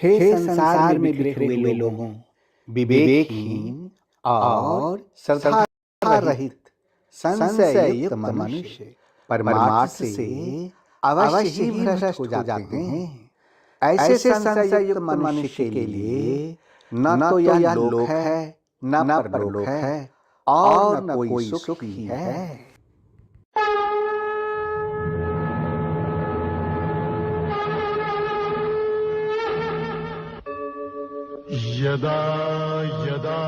हे संसार में बिखरे हुए लोगों, विवेकहीन और श्रद्धा रहित संशय युक्त मनुष्य परमार्थ से अवश्य ही भ्रष्ट हो जाते हैं। ऐसे संशय युक्त मनुष्य के लिए न तो यह लोक है, न परलोक है और न कोई सुख ही है। यदा यदा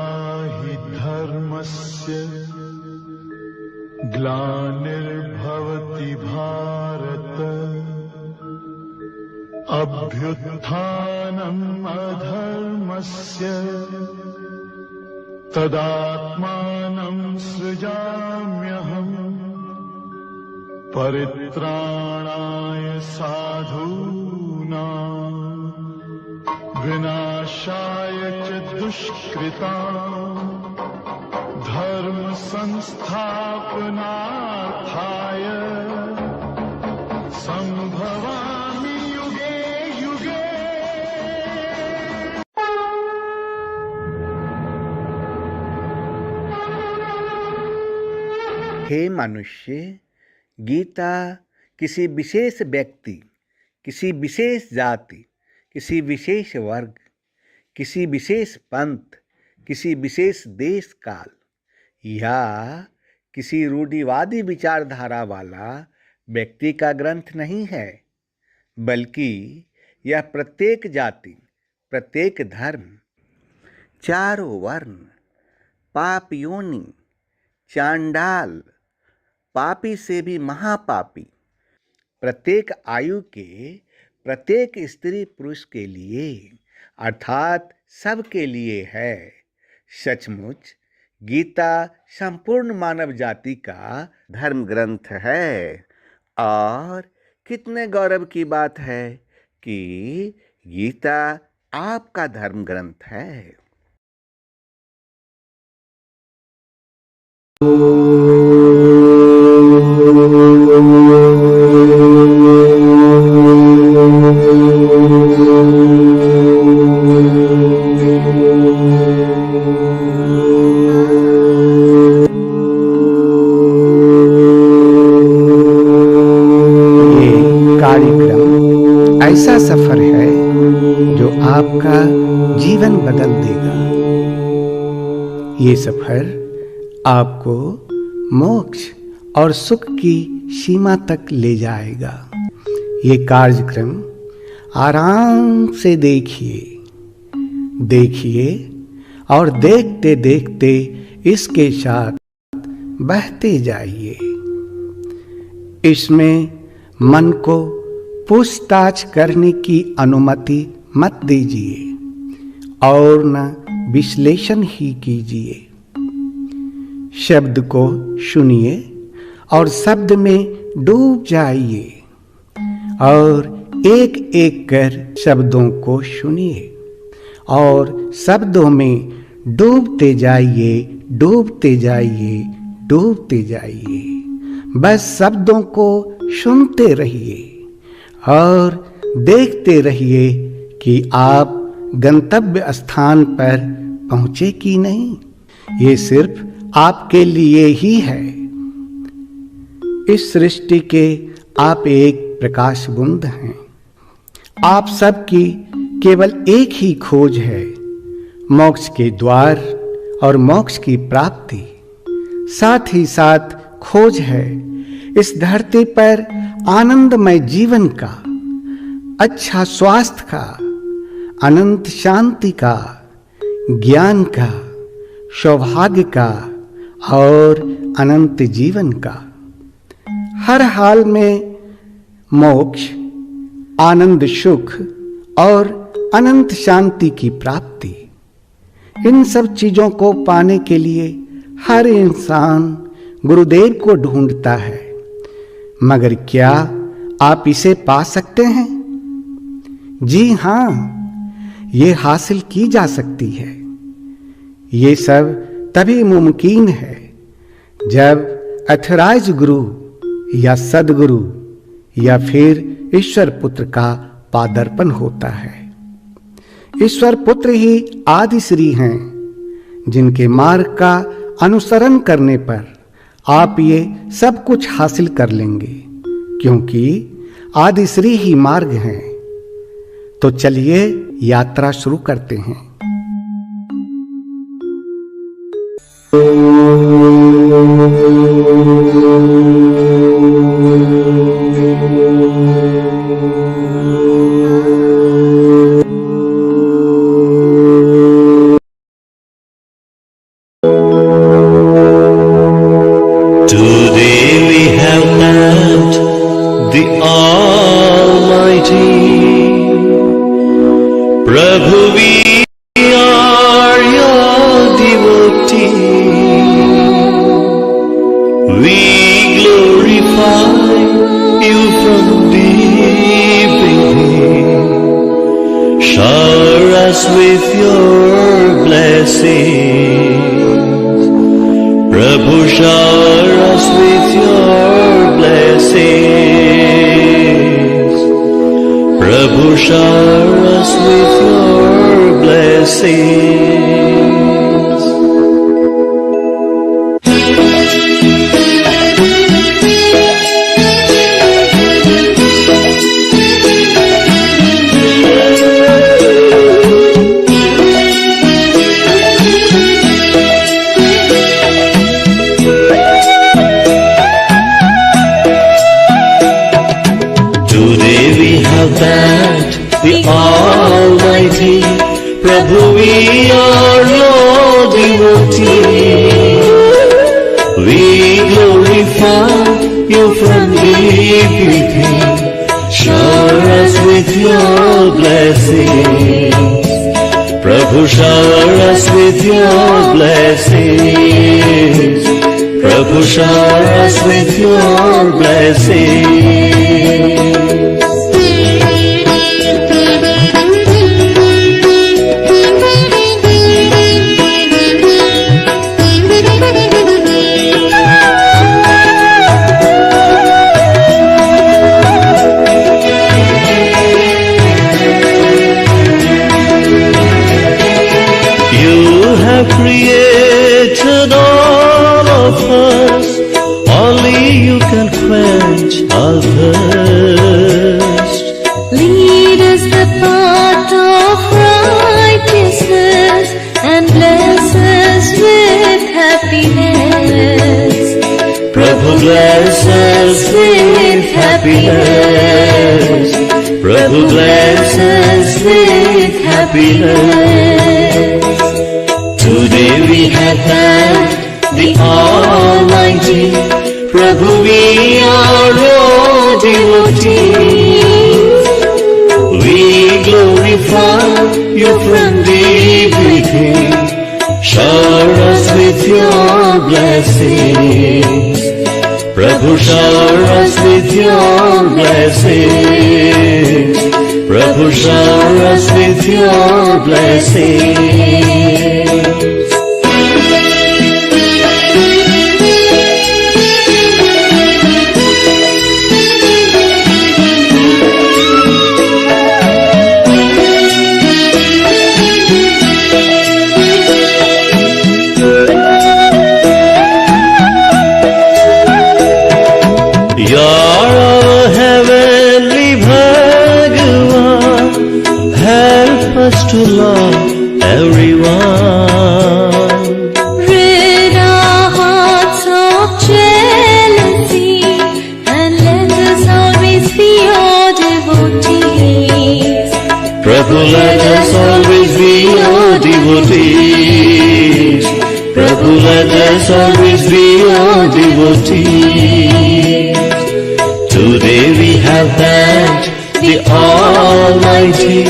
हि धर्मस्य ग्लानिर्भवति भारत अभ्युत्थानम् अधर्मस्य तदात्मानं सृजाम्यहम् परित्राणाय साधूनां विनाशाय च दुष्कृतां धर्म संस्थापनार्थाय संभवामि युगे युगे। हे मनुष्य, गीता किसी विशेष व्यक्ति, किसी विशेष जाति, किसी विशेष वर्ग, किसी विशेष पंथ, किसी विशेष देश काल या किसी रूढ़िवादी विचारधारा वाला व्यक्ति का ग्रंथ नहीं है, बल्कि यह प्रत्येक जाति, प्रत्येक धर्म, चारों वर्ण, पाप योनि, चांडाल, पापी से भी महापापी, प्रत्येक आयु के प्रत्येक स्त्री पुरुष के लिए अर्थात सबके लिए है। सचमुच गीता संपूर्ण मानव जाति का धर्म ग्रंथ है और कितने गौरव की बात है कि गीता आपका धर्म ग्रंथ है। कार्यक्रम ऐसा सफर है जो आपका जीवन बदल देगा। ये सफर आपको मोक्ष और सुख की सीमा तक ले जाएगा। ये कार्यक्रम आराम से देखिए और देखते देखते इसके साथ बहते जाइए। इसमें मन को पूछताछ करने की अनुमति मत दीजिए और न विश्लेषण ही कीजिए। शब्द को सुनिए और शब्द में डूब जाइए और एक एक कर शब्दों को सुनिए और शब्दों में डूबते जाइए, डूबते जाइए, डूबते जाइए। बस शब्दों को सुनते रहिए और देखते रहिए कि आप गंतव्य स्थान पर पहुंचे कि नहीं। ये सिर्फ आपके लिए ही है। इस सृष्टि के आप एक प्रकाश बूंद हैं। आप सबकी केवल एक ही खोज है, मोक्ष के द्वार और मोक्ष की प्राप्ति। साथ ही साथ खोज है इस धरती पर आनंदमय जीवन का, अच्छा स्वास्थ्य का, अनंत शांति का, ज्ञान का, सौभाग्य का और अनंत जीवन का। हर हाल में मोक्ष, आनंद, सुख और अनंत शांति की प्राप्ति। इन सब चीजों को पाने के लिए हर इंसान गुरुदेव को ढूंढता है, मगर क्या आप इसे पा सकते हैं? जी हाँ, ये हासिल की जा सकती है। ये सब तभी मुमकिन है जब अथराइज गुरु या सदगुरु या फिर ईश्वर पुत्र का पादर्पण होता है। ईश्वर पुत्र ही आदि श्री हैं, जिनके मार्ग का अनुसरण करने पर आप ये सब कुछ हासिल कर लेंगे, क्योंकि आदि श्री ही मार्ग हैं। तो चलिए यात्रा शुरू करते हैं। Today we have met the Almighty. Prabhu, we are your devotee. We glorify you from deep within. Shower us with your blessings. Prabhu, shower us with your blessings. Prabhu, shower us with your blessings. Today we have met the Almighty. Prabhu, we are your devotee. We glorify you from deep within. Shower us with your blessings. Prabhu, shower us with your blessings. Prabhu, shower us with your blessings. You have created all of us, only you can quench our thirst. Lead us the path of righteousness and bless us with happiness. Prabhu, bless us with happiness. Prabhu, bless us with happiness. Today we have met the Almighty. Prabhu, we are your devotees. We glorify you from deep within. Shower us with your blessings. Prabhu, shower us with your blessings. Prabhu, shower us with your blessings. You're our heavenly Bhagavan. Help us to love everyone. Rid our hearts of jealousy and let us always be your devotees. Prabhu, let us always be your devotees. Prabhu, let us always be your devotees. Today we have met the Almighty.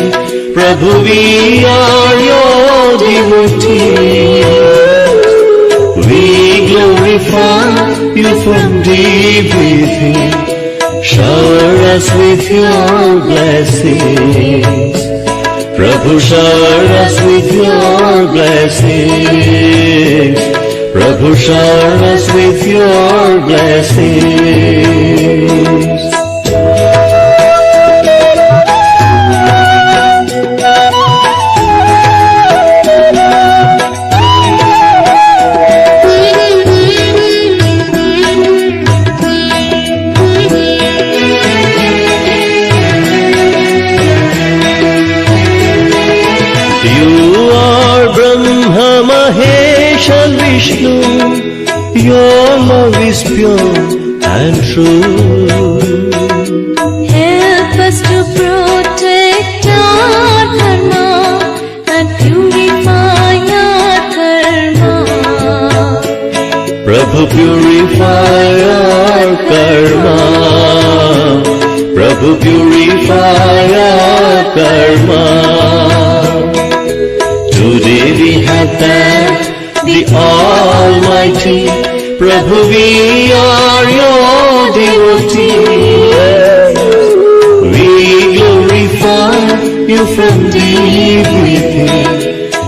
Prabhu, we are your devotees. We glorify you from deep within. Shower us with your blessings. Prabhu, shower us with your blessings. Prabhu, shower us with your blessings. Vishnu, your love is pure and true. Help us to protect our dharma and purify our karma. Prabhu, purify our karma. Prabhu, purify our karma. Today we have thanked the Almighty. Prabhu, we are your devotees. We glorify you from deep within.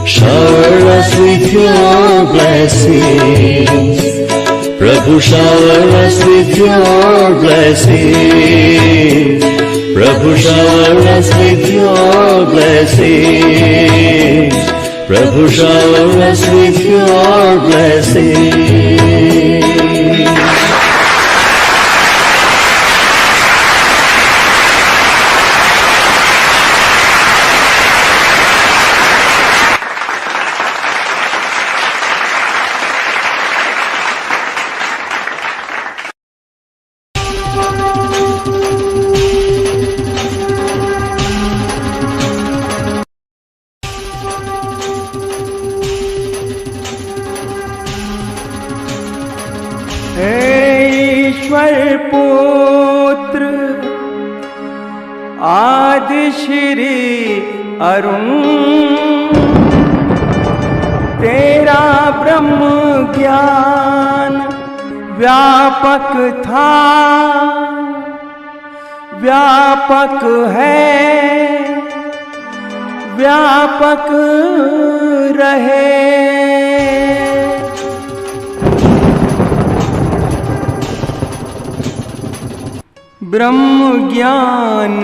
Shower us with your blessings. Prabhu, shower us with your blessings. Prabhu, shower us with your blessings. Prabhu, shower us with your blessings. ईश्वर पुत्र आदि श्री अरुण, तेरा ब्रह्म ज्ञान व्यापक था, व्यापक है, व्यापक रहे। ब्रह्म ज्ञान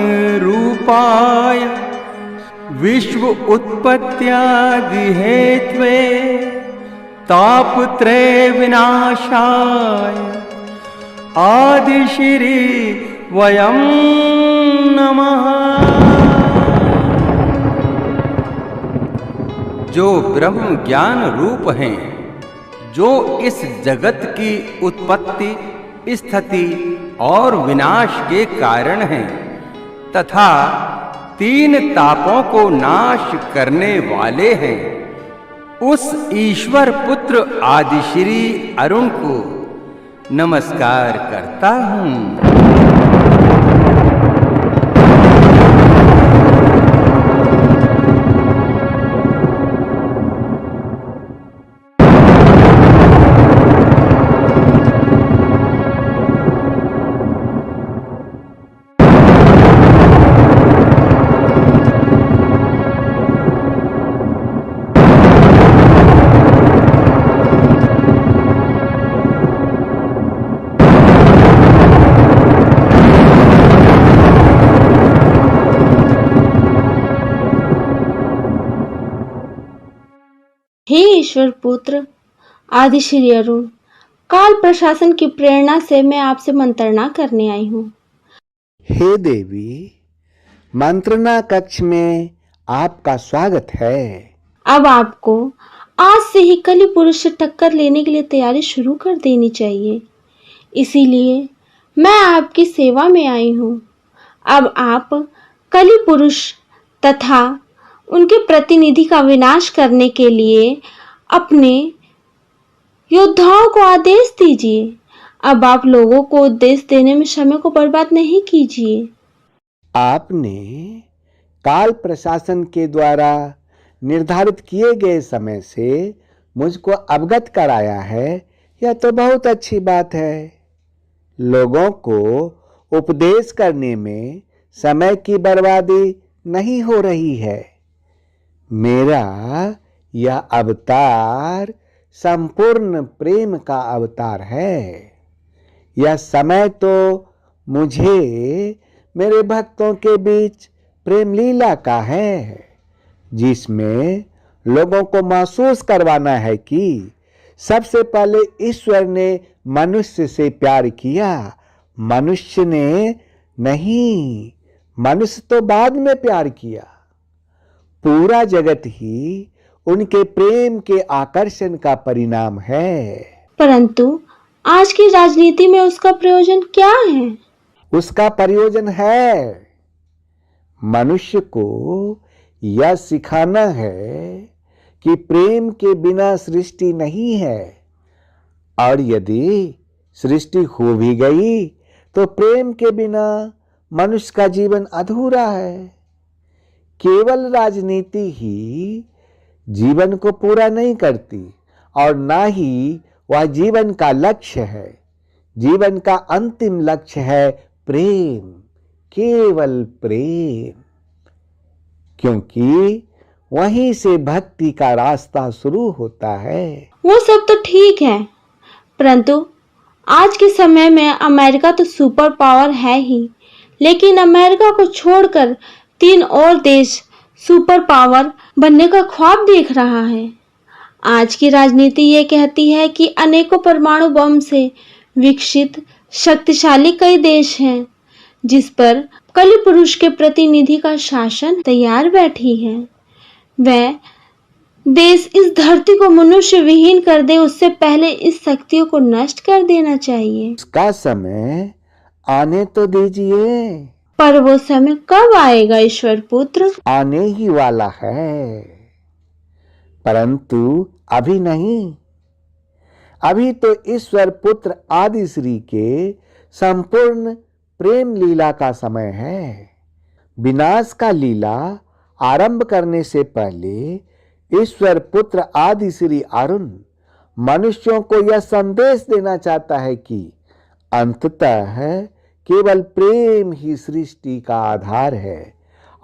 रूपाय विश्व उत्पत्त्यादि हेत्वे तापत्रय विनाशाय आदि श्री वयं नमः। जो ब्रह्म ज्ञान रूप हैं, जो इस जगत की उत्पत्ति, स्थिति और विनाश के कारण हैं, तथा तीन तापों को नाश करने वाले हैं, उस ईश्वर पुत्र आदिश्री अरुण को नमस्कार करता हूँ। हे ईश्वर पुत्र आदि श्री अरुण, काल प्रशासन की प्रेरणा से मैं आपसे मंत्रणा करने आई हूँ। हे देवी, मंत्रणा कक्ष में आपका स्वागत है। अब आपको आज से ही कली पुरुष से टक्कर लेने के लिए तैयारी शुरू कर देनी चाहिए, इसीलिए मैं आपकी सेवा में आई हूँ। अब आप कली पुरुष तथा उनके प्रतिनिधि का विनाश करने के लिए अपने योद्धाओं को आदेश दीजिए। अब आप लोगों को उपदेश देने में समय को बर्बाद नहीं कीजिए। आपने काल प्रशासन के द्वारा निर्धारित किए गए समय से मुझको अवगत कराया है, यह तो बहुत अच्छी बात है। लोगों को उपदेश करने में समय की बर्बादी नहीं हो रही है। मेरा यह अवतार संपूर्ण प्रेम का अवतार है। यह समय तो मुझे मेरे भक्तों के बीच प्रेम लीला का है, जिसमें लोगों को महसूस करवाना है कि सबसे पहले ईश्वर ने मनुष्य से प्यार किया, मनुष्य ने नहीं, मनुष्य तो बाद में प्यार किया। पूरा जगत ही उनके प्रेम के आकर्षण का परिणाम है। परंतु आज की राजनीति में उसका प्रयोजन क्या है? उसका प्रयोजन है मनुष्य को यह सिखाना है कि प्रेम के बिना सृष्टि नहीं है, और यदि सृष्टि हो भी गई तो प्रेम के बिना मनुष्य का जीवन अधूरा है। केवल राजनीति ही जीवन को पूरा नहीं करती और ना ही वह जीवन का लक्ष्य है। जीवन का अंतिम लक्ष्य है प्रेम, केवल प्रेम, क्योंकि वहीं से भक्ति का रास्ता शुरू होता है। वो सब तो ठीक है, परंतु आज के समय में अमेरिका तो सुपर पावर है ही, लेकिन अमेरिका को छोड़कर 3 और देश सुपर पावर बनने का ख्वाब देख रहा है। आज की राजनीति ये कहती है कि अनेकों परमाणु बम से विकसित शक्तिशाली कई देश हैं, जिस पर कलि पुरुष के प्रतिनिधि का शासन तैयार बैठी है। वह देश इस धरती को मनुष्य विहीन कर दे, उससे पहले इस शक्तियों को नष्ट कर देना चाहिए। उसका समय आने तो दीजिए। पर वो समय कब आएगा ईश्वर पुत्र? आने ही वाला है, परंतु अभी नहीं। अभी तो ईश्वर पुत्र आदि श्री के संपूर्ण प्रेम लीला का समय है। विनाश का लीला आरंभ करने से पहले ईश्वर पुत्र आदि श्री अरुण मनुष्यों को यह संदेश देना चाहता है कि अंततः केवल प्रेम ही सृष्टि का आधार है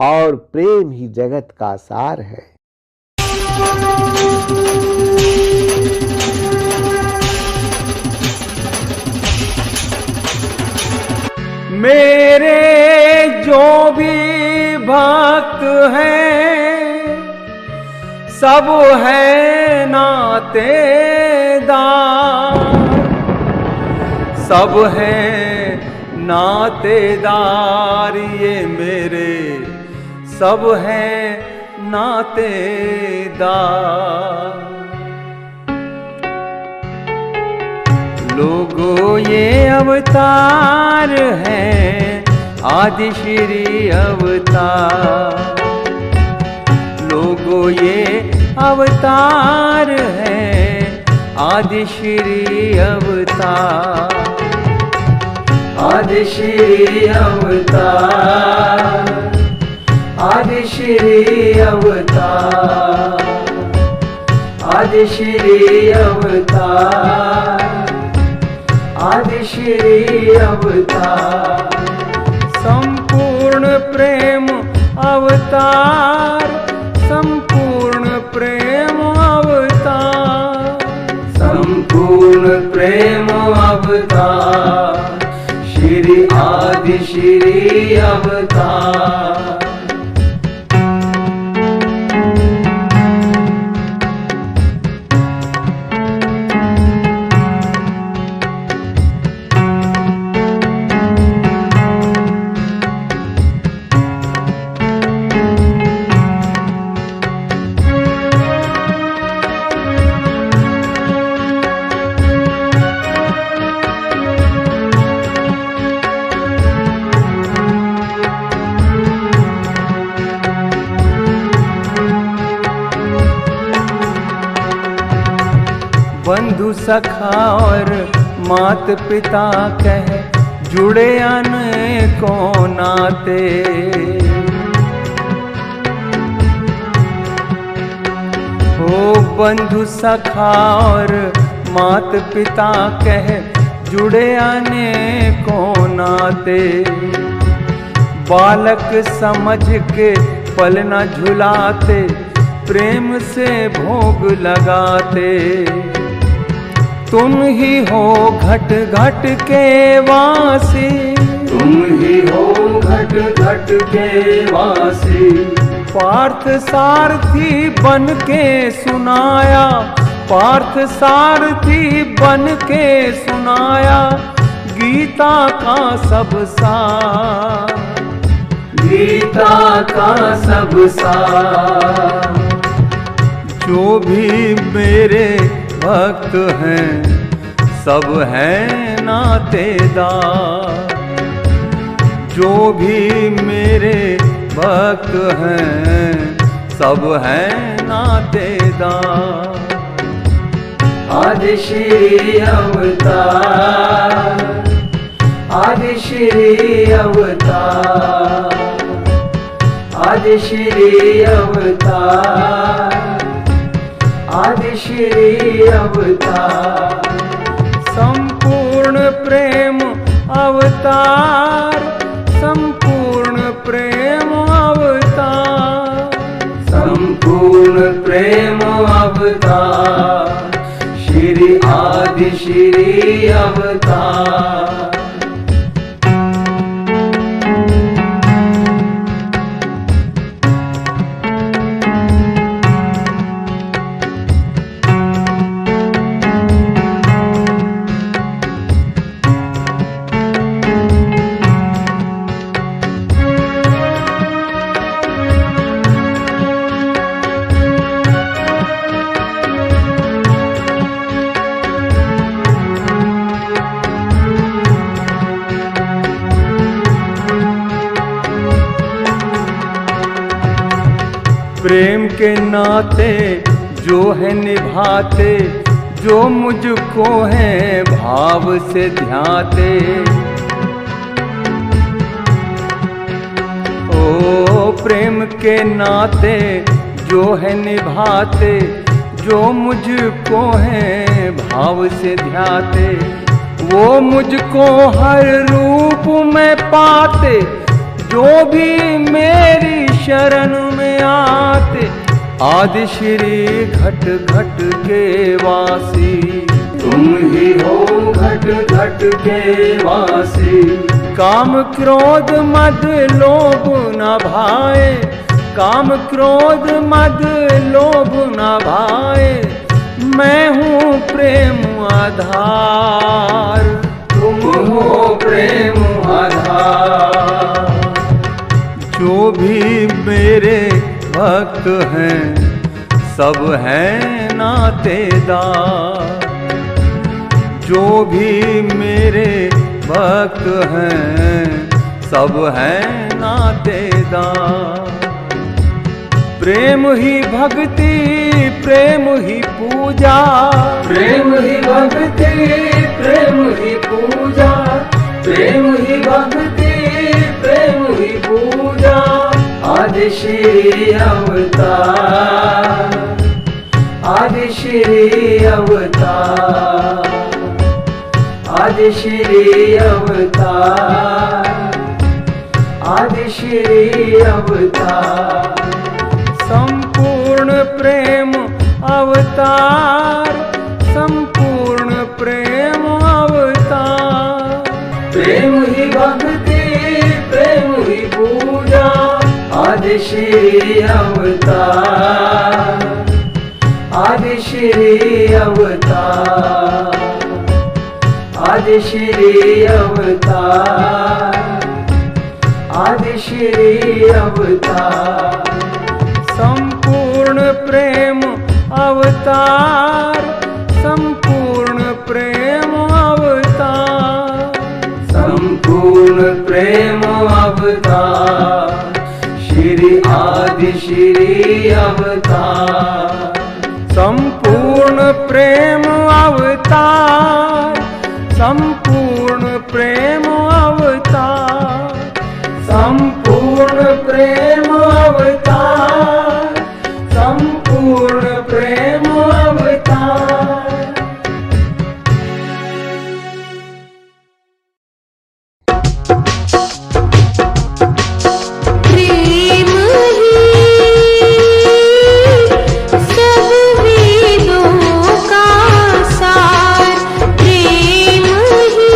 और प्रेम ही जगत का सार है। मेरे जो भी भक्त हैं सब है नातेदार, सब है नातेदार, ये मेरे सब है नातेदार। लोगों ये अवतार है आदि श्री अवतार, लोगों ये अवतार है आदि श्री अवतार, आदि श्री अवतार, आदि श्री अवतार, आदि श्री अवतार, आदि श्री अवतार। संपूर्ण प्रेम अवतार, संपूर्ण प्रेम अवतार, संपूर्ण प्रेम अवतार, श्री आदि श्री अवतार। बंधु सखा और मात पिता कह जुड़े अनेकों नाते, ओ बंधु सखा और मात पिता कह जुड़े अनेकों नाते। बालक समझ के पल न झुलाते, प्रेम से भोग लगाते। तुम ही हो घट घट के वासी, तुम ही हो घट घट के वासी। पार्थ सारथी बन के सुनाया, पार्थ सारथी बन के सुनाया गीता का सब सार, गीता का सब सार। जो भी मेरे भक्त हैं सब हैं नातेदार। जो भी मेरे भक्त हैं सब हैं नातेदार। आदि श्री अवतार, आदि श्री अवतार, आदि श्री अवतार, आदि श्री अवतार। संपूर्ण प्रेम अवतार, संपूर्ण प्रेम अवतार, संपूर्ण प्रेम अवतार, श्री आदि श्री अवतार। प्रेम के नाते जो है निभाते, जो मुझको है भाव से ध्याते। ओ प्रेम के नाते जो है निभाते, जो मुझको है भाव से ध्याते। वो मुझको हर रूप में पाते, जो भी मेरी शरण में आते। आदि श्री घट घट के वासी, तुम ही हो घट घट के वासी। काम क्रोध मद लोभ न भाए, काम क्रोध मद लोभ न भाए। मैं हूँ प्रेम आधार, तुम हो प्रेम आधार। जो भी मेरे भक्त हैं सब हैं नातेदार। जो भी मेरे भक्त हैं सब हैं नातेदार। प्रेम ही भक्ति, प्रेम ही पूजा, प्रेम ही भक्ति, प्रेम ही पूजा, प्रेम ही भक्ति, प्रेम ही पूजा। आदि श्री अवतार, आदि श्री अवतार, आदि श्री अवतार, आदि श्री अवतार। संपूर्ण प्रेम अवतार, संपूर्ण प्रेम अवतार। प्रेम ही भक्ति, प्रेम ही पूजा। आदि श्री अवतार, आदि श्री अवतार, आदि श्री अवतार, आदि श्री अवतार। संपूर्ण प्रेम अवतार, संपूर्ण प्रेम अवतार, संपूर्ण प्रेम अवतार, श्री आदि श्री अवतार। संपूर्ण प्रेम अवतार, संपूर्ण प्रेम अवतार, संपूर्ण प्रेम अवतार, संपूर्ण प्रेम अवतार। प्रेम ही सब वेदों का सार, प्रेम ही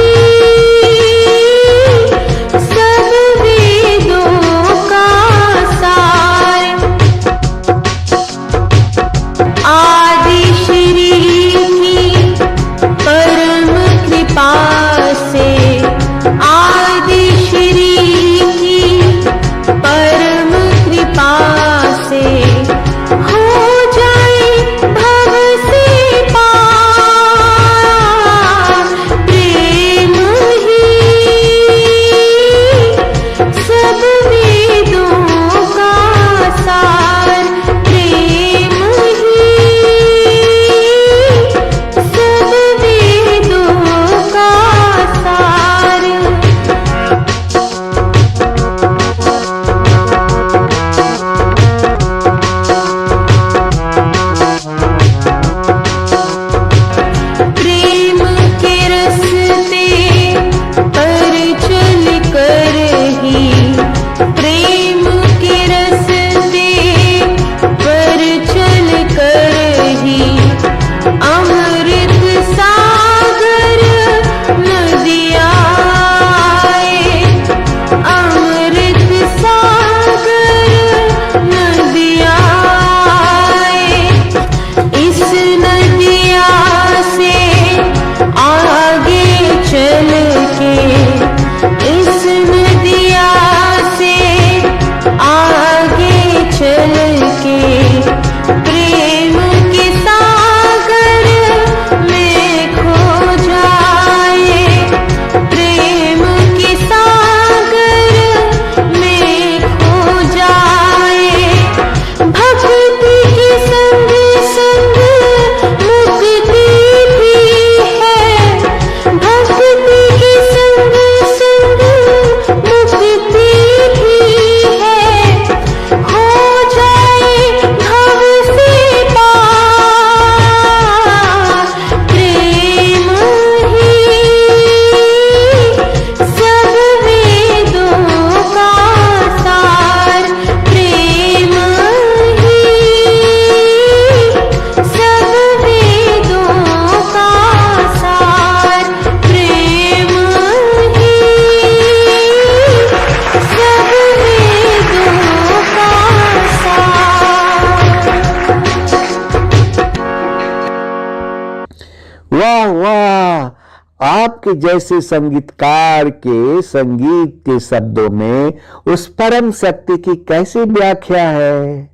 वाह वाह, आपके जैसे संगीतकार के संगीत के शब्दों में उस परम शक्ति की कैसे व्याख्या है।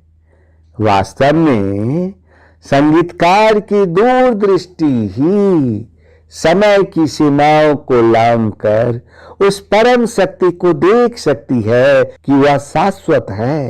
वास्तव में संगीतकार की दूरदृष्टि ही समय की सीमाओं को लांघकर उस परम शक्ति को देख सकती है कि वह शाश्वत है।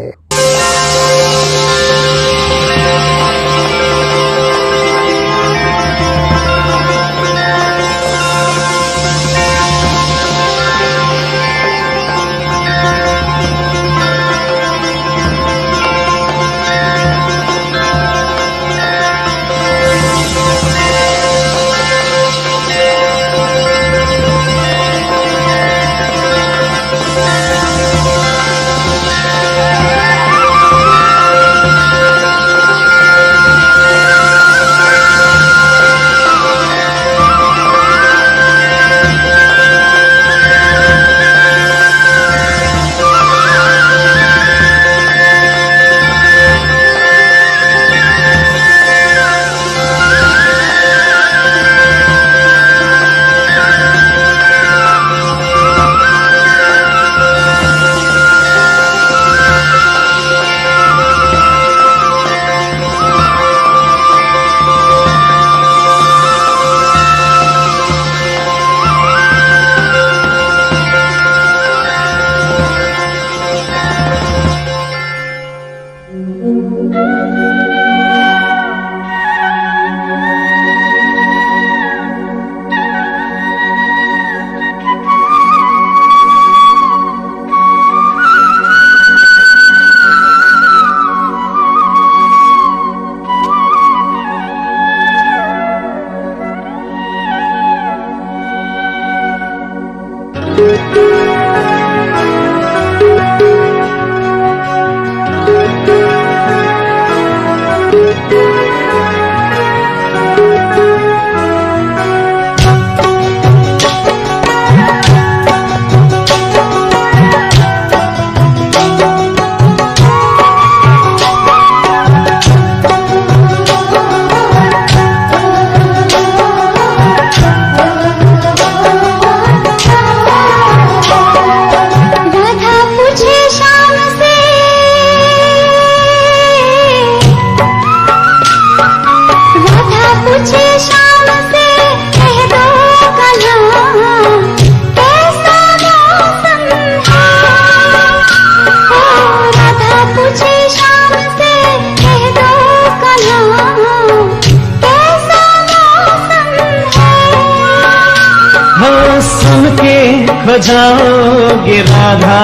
खो जाओगे राधा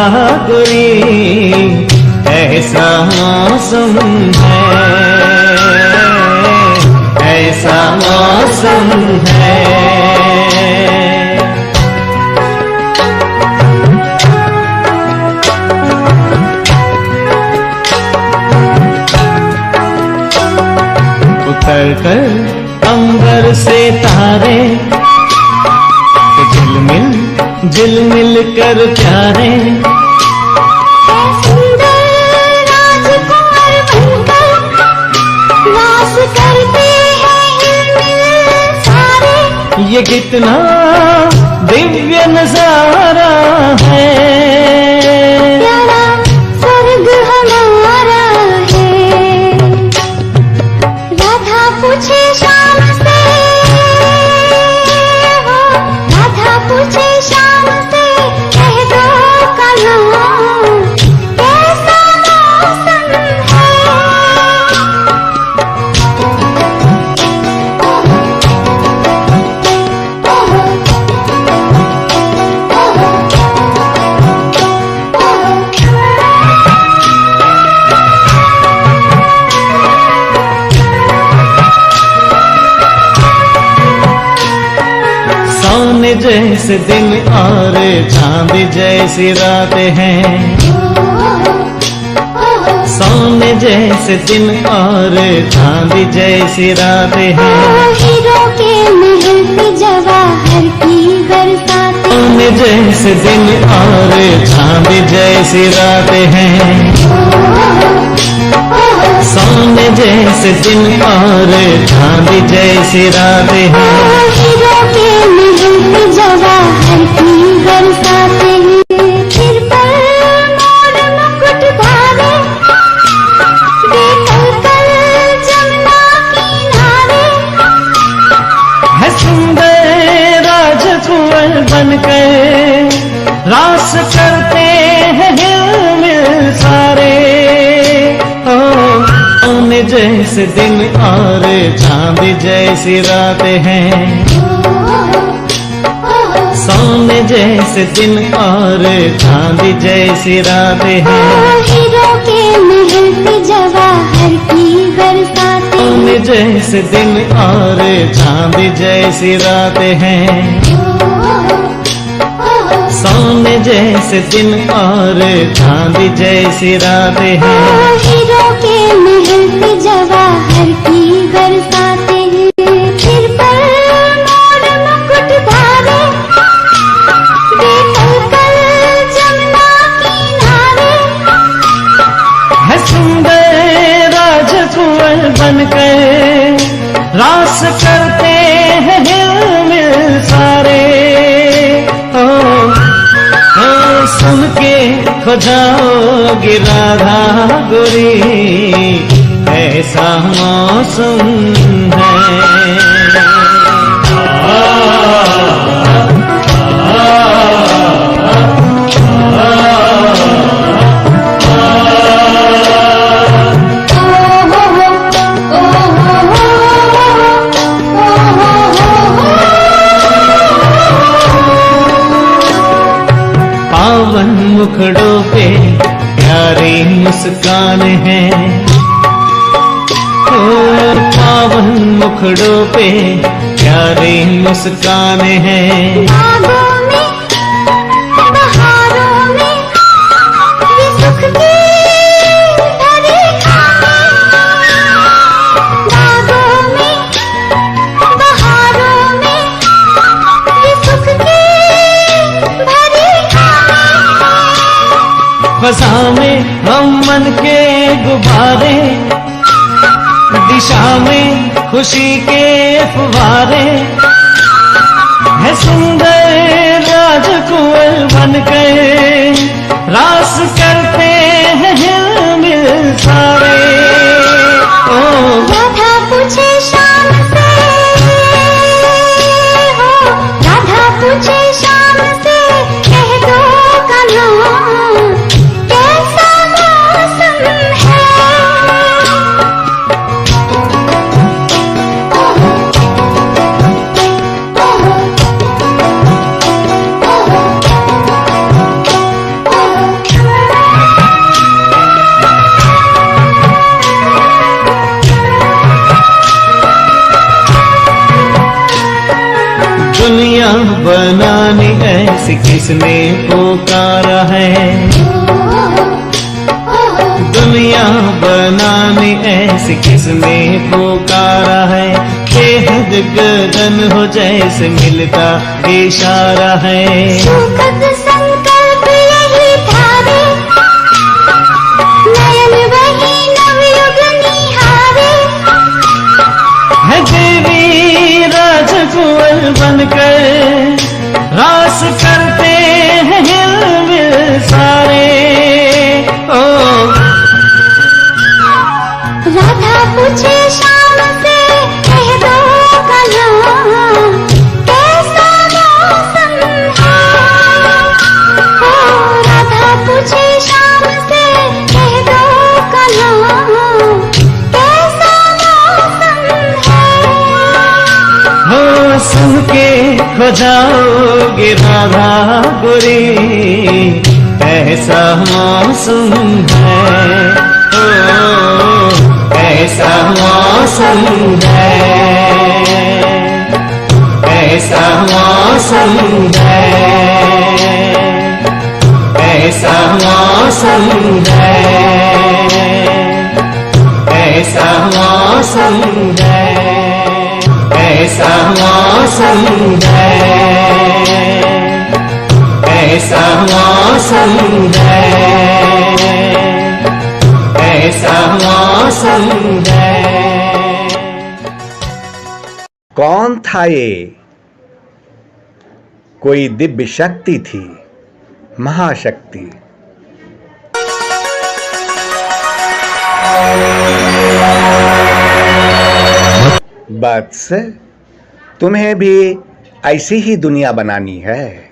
गोरी, ऐसा मौसम है, ऐसा मौसम है। उतर कर अंबर से तारे झिलमिल कर प्यारे, सुंदर राजकुमार बनकर वास करते हैं हिलमिल सारे। ये कितना दिव्य नजारा है, प्यारा स्वर्ग हमारा है। राधा पूछे शाम से, राधा पूछे शाम से, कह दो कहाँ कैसा मौसम है। सोने जैसे दिन और चांद जैसी रात हैं, सोने जैसे दिन और चांद जैसी रात हैं। हीरो के महल पे जवाहर की बरसात, सोने जैसे दिन और चांद जैसी रात हैं। सोने जैसे दिन और चांदी जैसी रातें हैं। हीरो के महल पे जवाहर की बरसाते हैं। सिर पर मोर मुकुट धारे, देखल कल जमुना किनारे। है सुंदर राजकुंवर बनकर रास करते हैं हिलमिल सारे। सोने जैसे दिन और चांदी जैसी रातें हैं। सोने जैसे दिन और चांदी जैसी रातें हैं। हीरो के महल पे जवाहर की बरसाते हैं। सोने जैसे दिन और चांदी जैसी रातें हैं। सोने जैसे दिन और चांदी जैसी रातें हैं। हीरो के महल पे जवाहर की बरसाते हैं। सिर पर मोर मुकुट धारे, देखल कल जमुना किनारे। है सुंदर राजकुंवर बनकर रास करते हैं हिलमिल सारे। सुन के खो जाओगे राधा गोरी, ऐसा मौसम है। पावन मुखड़ों पे प्यारी मुस्कान है। ओ पावन मुखड़ों पे प्यारी मुस्कान है। बागों में बहारों में ये सुख की भरी खाने। बागों में बहारों में ये सुख की भरी खाने। फसा में हम मन के गुब्बारे, दिशा में खुशी के फुवारे। है सुंदर राजकुंवर बनकर रास करते हैं हिलमिल सारे। ओ राधा पूछे शाम से, हो राधा पूछे शाम से, कह दो कन्हा कैसा मौसम है। दुनिया बनानी ऐसी किसने पुकारा है। दुनिया बनानी ऐसी किसने पुकारा है। बेहद गगन हो जैसे मिलता इशारा है। सुखद संकल्प यही धारे, नयन वही नवयुग निहारे। है देवी राजकुंवर बनकर रास करते हैं हिलमिल सारे। ओ राधा पूछे शाम से, कह दो कन्हा कैसा मौसम है। ओ राधा पूछे शाम से, कह दो कन्हा कैसा मौसम है। हो सुन के खो जाओगे राधा गोरी, ऐसा मौसम है। ओ ऐसा मौसम है। ऐसा मौसम है। ऐसा मौसम है। ऐसा मौसम है। ऐसा मौसम है। ऐसा मौसम है। कैसा मौसम है। कौन था ये? कोई दिव्य शक्ति थी, महाशक्ति। बस तुम्हें भी ऐसी ही दुनिया बनानी है।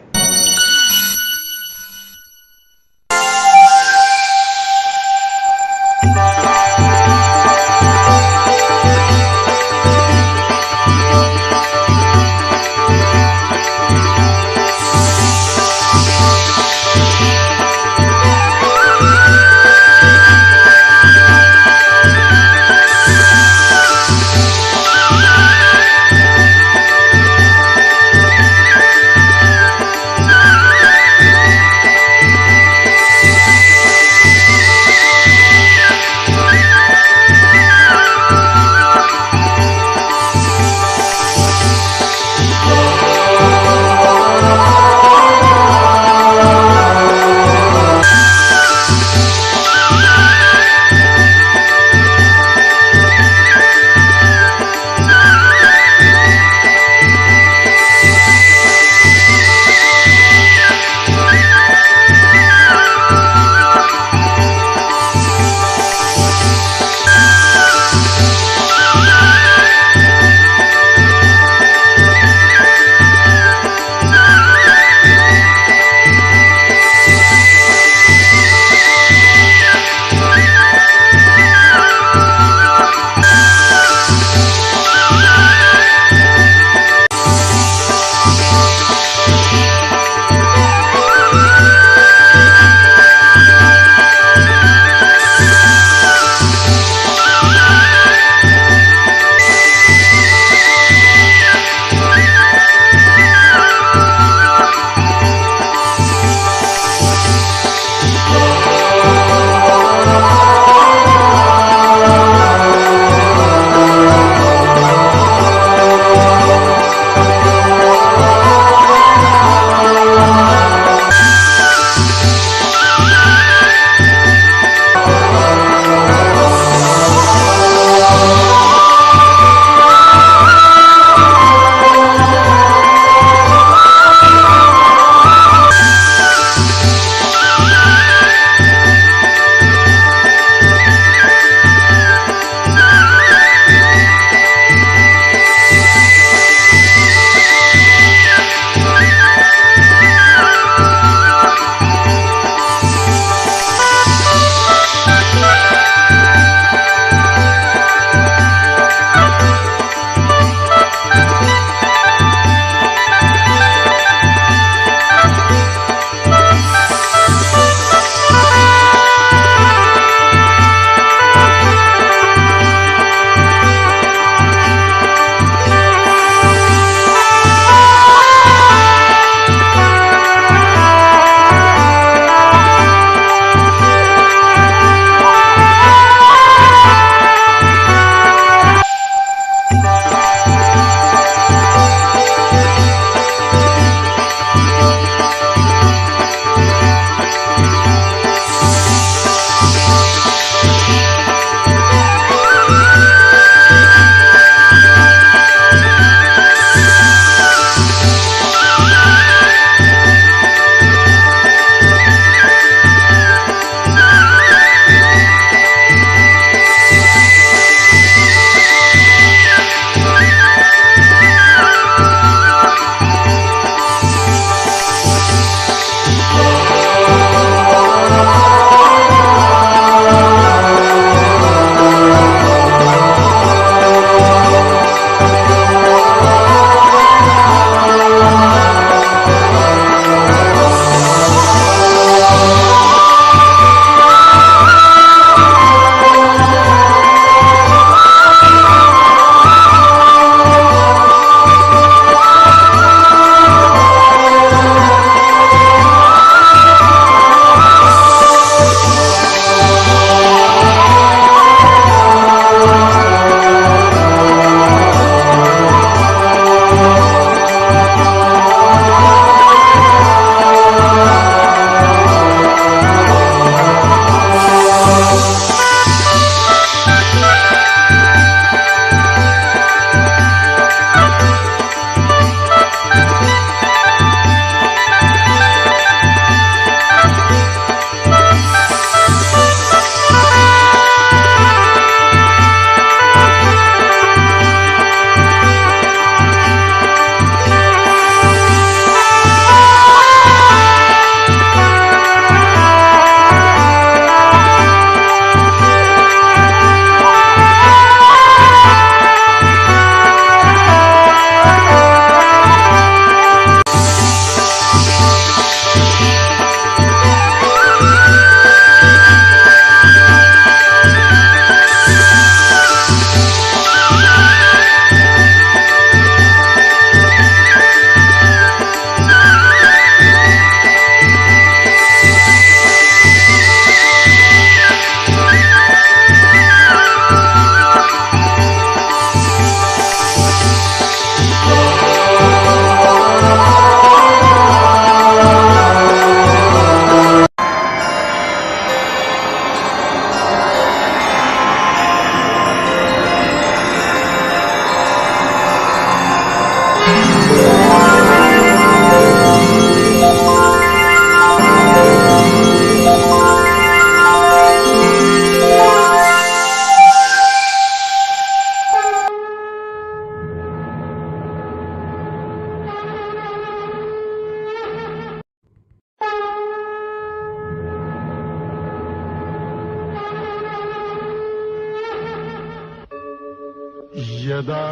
यदा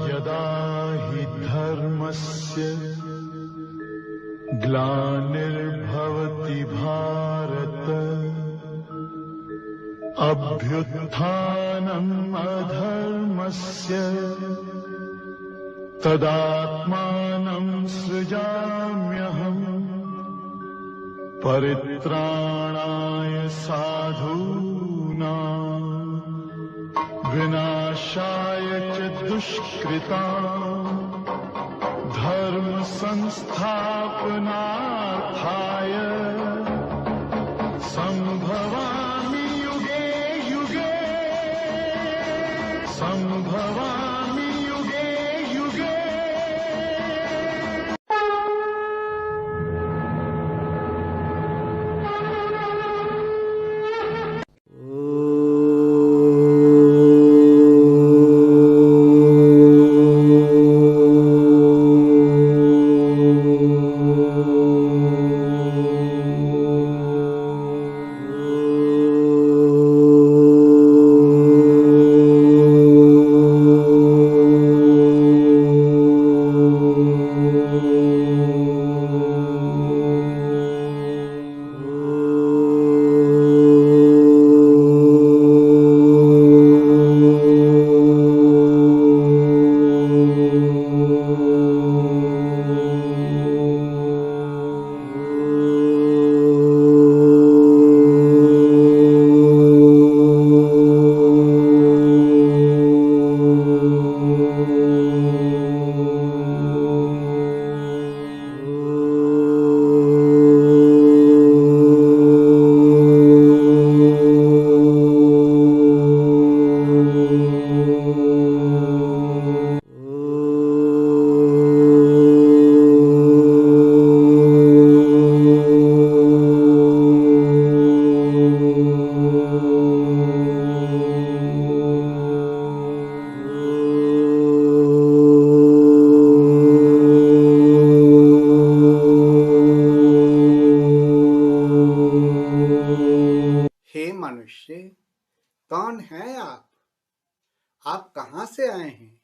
यदा हि धर्मस्य ग्लानिर्भवति भारत अभ्युत्थानम् अधर्मस्य तदात्मानं सृजाम्यहम् परित्राणाय साधूनां विनाशाय च दुष्कृतां धर्म संस्थापनार्थाय संभवामि युगे युगे संभवामि युगे युगे। मनुष्य, कौन है आप कहाँ से आए हैं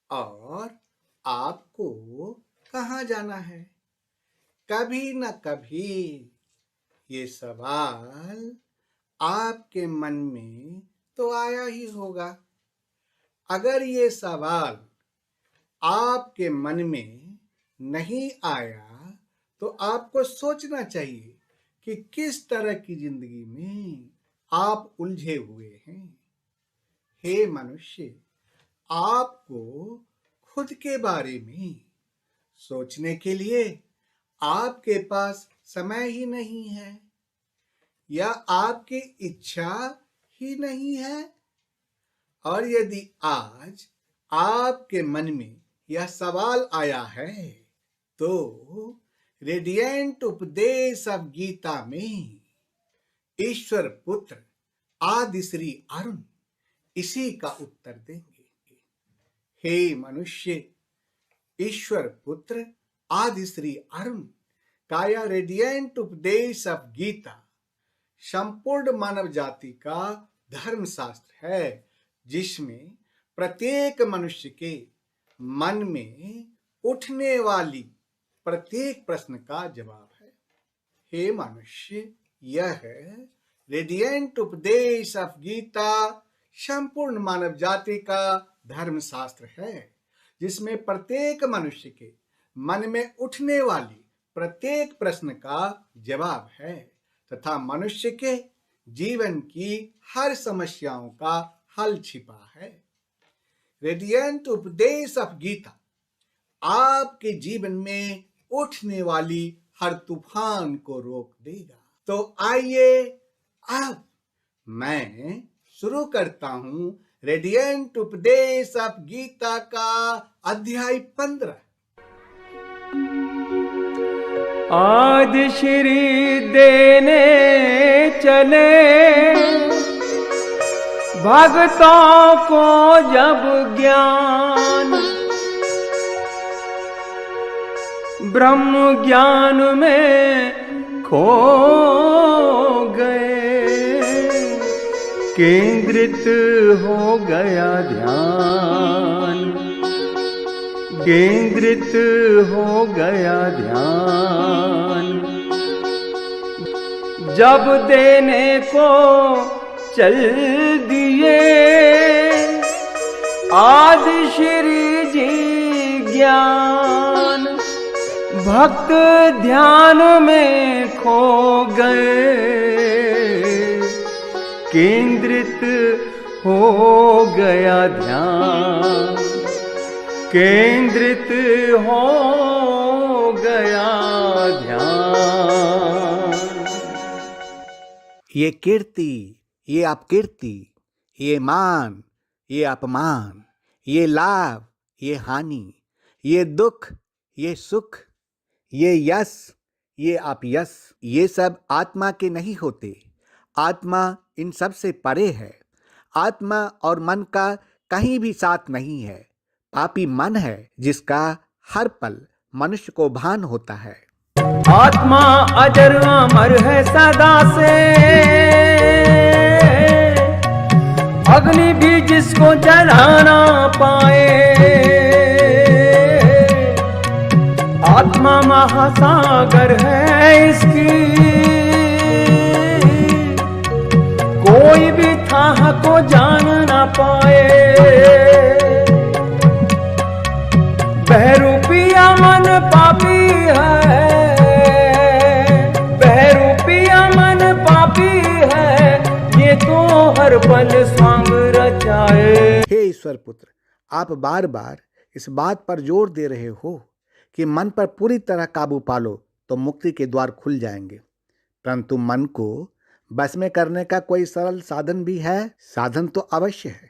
और आपको कहाँ जाना है? कभी न कभी ये सवाल आपके मन में तो आया ही होगा। अगर ये सवाल आपके मन में नहीं आया तो आपको सोचना चाहिए कि किस तरह की जिंदगी में आप उलझे हुए हैं। हे मनुष्य, आपको खुद के बारे में सोचने के लिए आपके पास समय ही नहीं है या आपकी इच्छा ही नहीं है। और यदि आज आपके मन में यह सवाल आया है तो रेडिएंट उपदेश ऑफ गीता में ईश्वर पुत्र आदि श्री अरुण इसी का उत्तर देंगे। हे मनुष्य, ईश्वर पुत्र आदि श्री अरुण का यह रेडिएंट उपदेश ऑफ गीता संपूर्ण मानव जाति का धर्म शास्त्र है, जिसमें प्रत्येक मनुष्य के मन में उठने वाली प्रत्येक प्रश्न का जवाब है। हे मनुष्य, यह रेडिएंट उपदेश ऑफ गीता संपूर्ण मानव जाति का धर्म शास्त्र है, जिसमें प्रत्येक मनुष्य के मन में उठने वाली प्रत्येक प्रश्न का जवाब है तथा मनुष्य के जीवन की हर समस्याओं का हल छिपा है। रेडिएंट उपदेश ऑफ गीता आपके जीवन में उठने वाली हर तूफान को रोक देगा। तो आइए अब मैं शुरू करता हूं रेडिएंट उपदेश ऑफ गीता का अध्याय 15। आज श्री देने चले भक्तों को जब ज्ञान, ब्रह्म ज्ञान में खो गए, केंद्रित हो गया ध्यान, केंद्रित हो गया ध्यान। जब देने को चल दिए आदि श्री जी ज्ञान, भक्त ध्यान में खो गए, केंद्रित हो गया ध्यान, केंद्रित हो गया ध्यान। ये कीर्ति, ये अपकीर्ति, ये मान, ये अपमान, ये लाभ, ये हानि, ये दुख, ये सुख, ये यश, ये अपयश, ये सब आत्मा के नहीं होते। आत्मा इन सब से परे है। आत्मा और मन का कहीं भी साथ नहीं है। पापी मन है जिसका हर पल मनुष्य को भान होता है। आत्मा अजर अमर है सदा से, अग्नि भी जिसको जला ना पाए। आत्मा महासागर है इसकी, कोई भी थाह को जान ना पाए। बहरूपिया मन पापी है, बहरूपिया मन पापी है, ये तो हर पल स्वांग रचाए। हे ईश्वर पुत्र, आप बार बार इस बात पर जोर दे रहे हो कि मन पर पूरी तरह काबू पालो तो मुक्ति के द्वार खुल जाएंगे, परंतु मन को बस में करने का कोई सरल साधन भी है? साधन तो अवश्य है,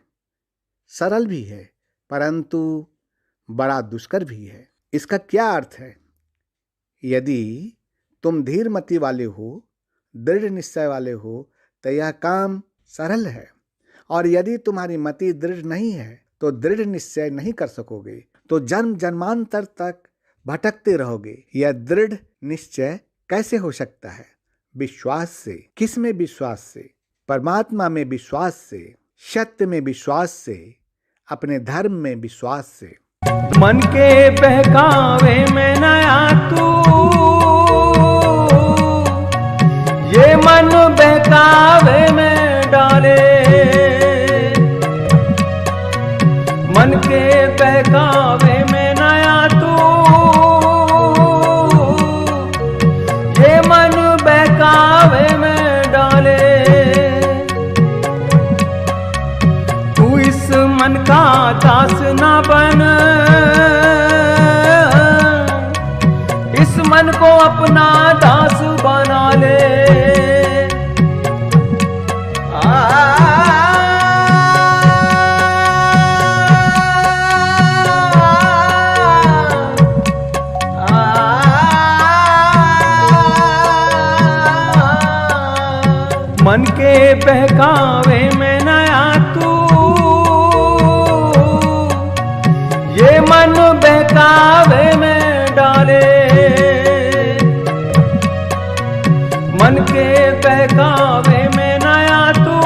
सरल भी है, परंतु बड़ा दुष्कर भी है। इसका क्या अर्थ है? यदि तुम धीरमति वाले हो, दृढ़ निश्चय वाले हो, तो यह काम सरल है, और यदि तुम्हारी मति दृढ़ नहीं है तो दृढ़ निश्चय नहीं कर सकोगे, तो जन्म जन्मांतर तक भटकते रहोगे। यह दृढ़ निश्चय कैसे हो सकता है? विश्वास से। किस में विश्वास से? परमात्मा में विश्वास से, सत्य में विश्वास से, अपने धर्म में विश्वास से। मन के बहकावे में नया तू, ये मन बहकावे में डाले। मन के बहकावे में नया तू, ये मन बहकावे में डाले। तू इस मन का दास ना बन, इस मन को अपना दास बना ले। मन के बहकावे में नया तू, ये मन बहकावे में डाले। मन के बहकावे में नया तू,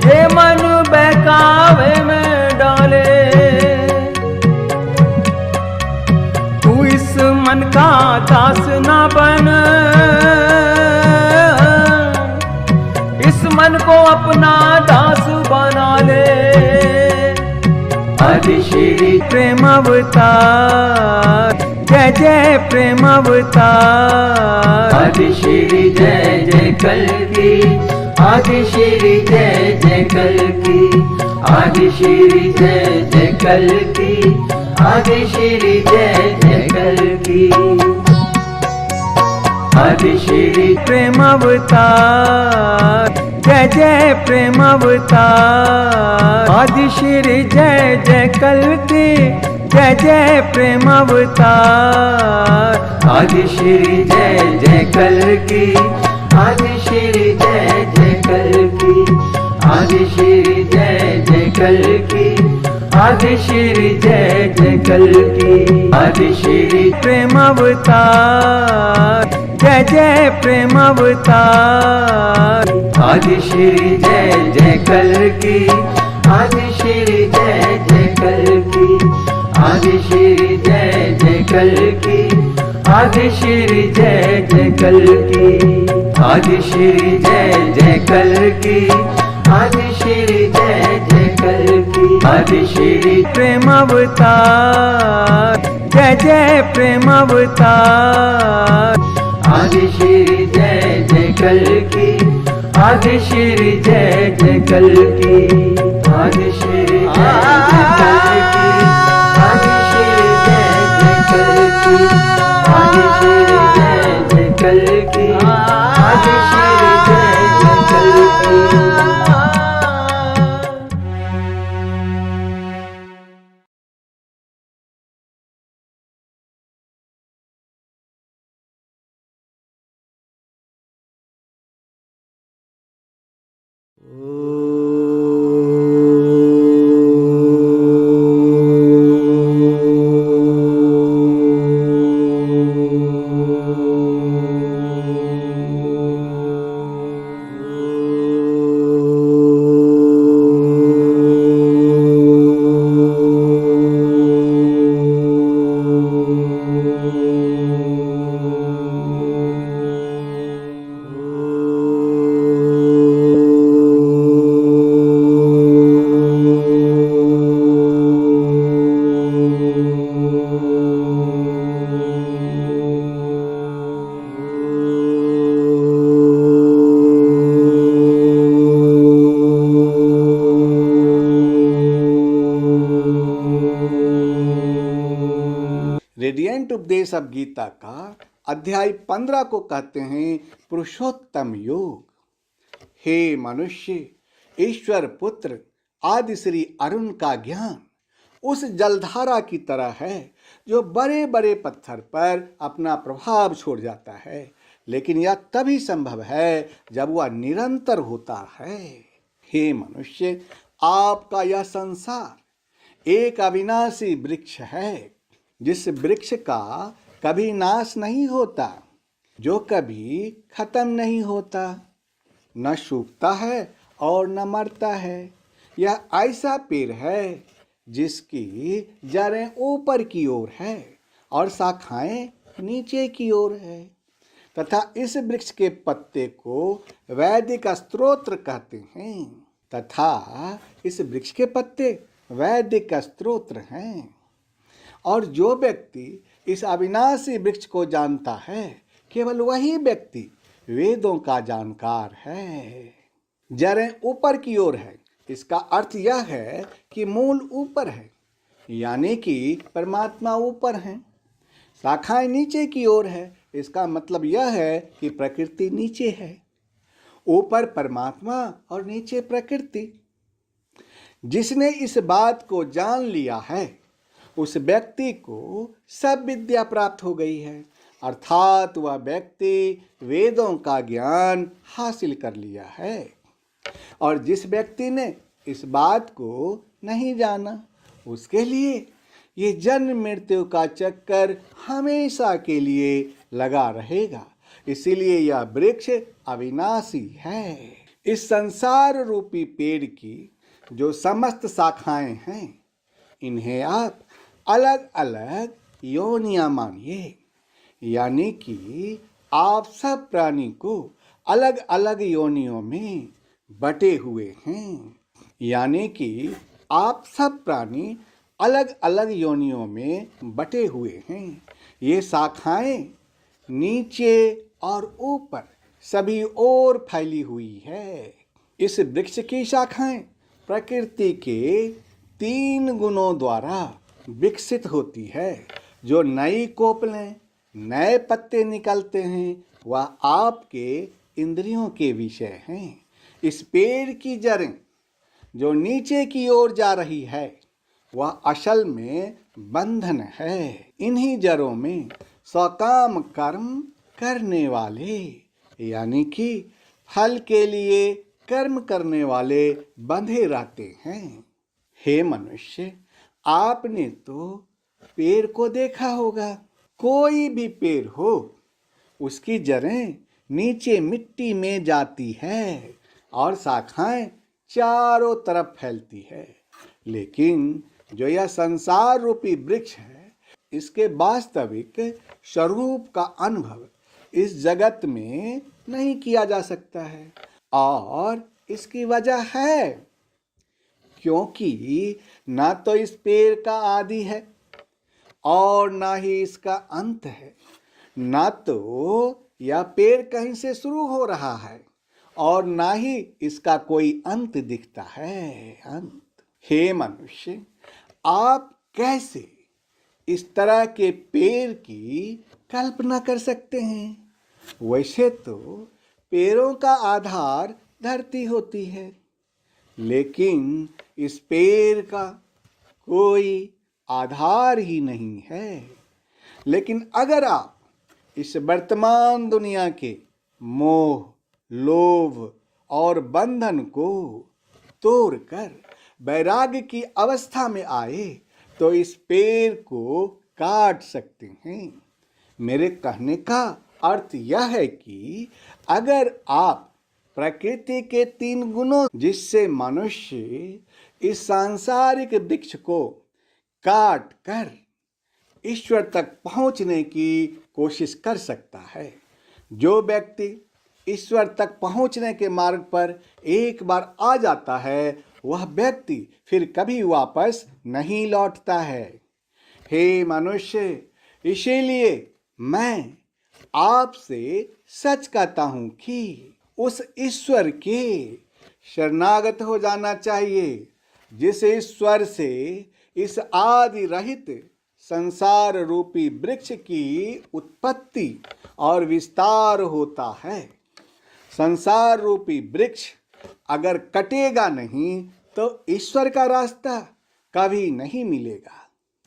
ये मन बहकावे में डाले। तू इस मन का दास ना बन, इस मन को अपना दास बना ले। आदि श्री प्रेम अवतार, जय जय प्रेम अवतार। आदि श्री जय जय कल्कि, आदि श्री जय जय कल्कि। आदि श्री जय जय कल्कि, आदि श्री जय जय कल्कि। आदि श्री प्रेम अवतार, जय जय प्रेम अवतार। आदि श्री जय जय कल्कि, जय जय प्रेम अवतार। आदि श्री जय जय कल्कि, आदि श्री जय जय कल्कि। आदि श्री जय जय कल्कि, आदि श्री जय जय कल्कि। आदि श्री प्रेम अवतार, जय जय प्रेम अवतार। आदि श्री जय जय कल की, आदि श्री जय जय कल की, आदि श्री जय जय कल की, आदि श्री जय जय कल की, आदि श्री जय जय कल की, आदि श्री जय जय कल की, आदि श्री प्रेम अवतार। जय जय प्रेम अवतार। आदि श्री जय जय कल की, आदि श्री जय जय कल की, आदि श्री जय जय कल की, आदि श्री जय जय कल की, आदि श्री जय जय कल की, आदि श्री जय जय कल की। रेडियंट उपदेश अब गीता का अध्याय 15 को कहते हैं पुरुषोत्तम योग। हे मनुष्य, ईश्वर पुत्र आदि श्री अरुण का ज्ञान उस जलधारा की तरह है जो बड़े बड़े पत्थर पर अपना प्रभाव छोड़ जाता है, लेकिन यह तभी संभव है जब वह निरंतर होता है। हे मनुष्य, आपका यह संसार एक अविनाशी वृक्ष है, जिस वृक्ष का कभी नाश नहीं होता, जो कभी खत्म नहीं होता, न सूखता है और न मरता है। यह ऐसा पेड़ है जिसकी जड़ें ऊपर की ओर है और शाखाएं नीचे की ओर है, तथा इस वृक्ष के पत्ते को वैदिक स्तोत्र कहते हैं, तथा इस वृक्ष के पत्ते वैदिक स्तोत्र हैं। और जो व्यक्ति इस अविनाशी वृक्ष को जानता है, केवल वही व्यक्ति वेदों का जानकार है। जड़ें ऊपर की ओर है, इसका अर्थ यह है कि मूल ऊपर है, यानी कि परमात्मा ऊपर है। शाखाएं नीचे की ओर है, इसका मतलब यह है कि प्रकृति नीचे है। ऊपर परमात्मा और नीचे प्रकृति। जिसने इस बात को जान लिया है, उस व्यक्ति को सब विद्या प्राप्त हो गई है, अर्थात वह व्यक्ति वेदों का ज्ञान हासिल कर लिया है। और जिस व्यक्ति ने इस बात को नहीं जाना, उसके लिए ये जन्म मृत्यु का चक्कर हमेशा के लिए लगा रहेगा। इसीलिए यह वृक्ष अविनाशी है। इस संसार रूपी पेड़ की जो समस्त शाखाएं हैं, इन्हें आप अलग अलग योनियां मानिए, यानी कि आप सब प्राणी को अलग अलग योनियों में बटे हुए हैं, यानी कि आप सब प्राणी अलग अलग योनियों में बटे हुए हैं। ये शाखाएं नीचे और ऊपर सभी ओर फैली हुई है। इस वृक्ष की शाखाएं प्रकृति के 3 गुणों द्वारा विकसित होती है। जो नई कोपलें, नए पत्ते निकलते हैं, वह आपके इंद्रियों के विषय हैं। इस पेड़ की जड़ें जो नीचे की ओर जा रही है, वह असल में बंधन है। इन्हीं जड़ों में सकाम कर्म करने वाले, यानी कि फल के लिए कर्म करने वाले बंधे रहते हैं। हे मनुष्य, आपने तो पेड़ को देखा होगा। कोई भी पेड़ हो, उसकी जड़ें नीचे मिट्टी में जाती है और शाखाएं चारों तरफ फैलती है। लेकिन जो यह संसार रूपी वृक्ष है, इसके वास्तविक स्वरूप का अनुभव इस जगत में नहीं किया जा सकता है। और इसकी वजह है क्योंकि ना तो इस पेड़ का आदि है और ना ही इसका अंत है। ना तो यह पेड़ कहीं से शुरू हो रहा है और ना ही इसका कोई अंत दिखता है। अंत। हे मनुष्य, आप कैसे इस तरह के पेड़ की कल्पना कर सकते हैं? वैसे तो पेड़ों का आधार धरती होती है, लेकिन इस पेड़ का कोई आधार ही नहीं है। लेकिन अगर आप इस वर्तमान दुनिया के मोह, लोभ और बंधन को तोड़कर वैराग्य की अवस्था में आए तो इस पेड़ को काट सकते हैं। मेरे कहने का अर्थ यह है कि अगर आप प्रकृति के 3 गुणों जिससे मनुष्य इस सांसारिक वृक्ष को काट कर ईश्वर तक पहुंचने की कोशिश कर सकता है, जो व्यक्ति ईश्वर तक पहुंचने के मार्ग पर एक बार आ जाता है, वह व्यक्ति फिर कभी वापस नहीं लौटता है। हे मनुष्य, इसीलिए मैं आपसे सच कहता हूं कि उस ईश्वर के शरणागत हो जाना चाहिए, जिस ईश्वर से इस आदि रहित संसार रूपी वृक्ष की उत्पत्ति और विस्तार होता है। संसार रूपी वृक्ष अगर कटेगा नहीं तो ईश्वर का रास्ता कभी नहीं मिलेगा।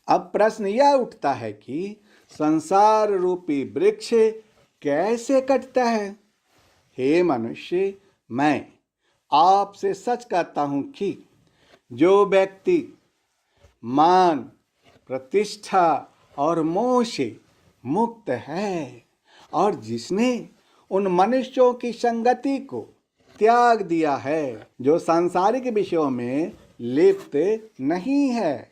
अब प्रश्न यह उठता है कि संसार रूपी वृक्ष कैसे कटता है? हे मनुष्य, मैं आपसे सच कहता हूं कि जो व्यक्ति मान, प्रतिष्ठा और मोह से मुक्त है और जिसने उन मनुष्यों की संगति को त्याग दिया है जो सांसारिक विषयों में लिप्त नहीं है,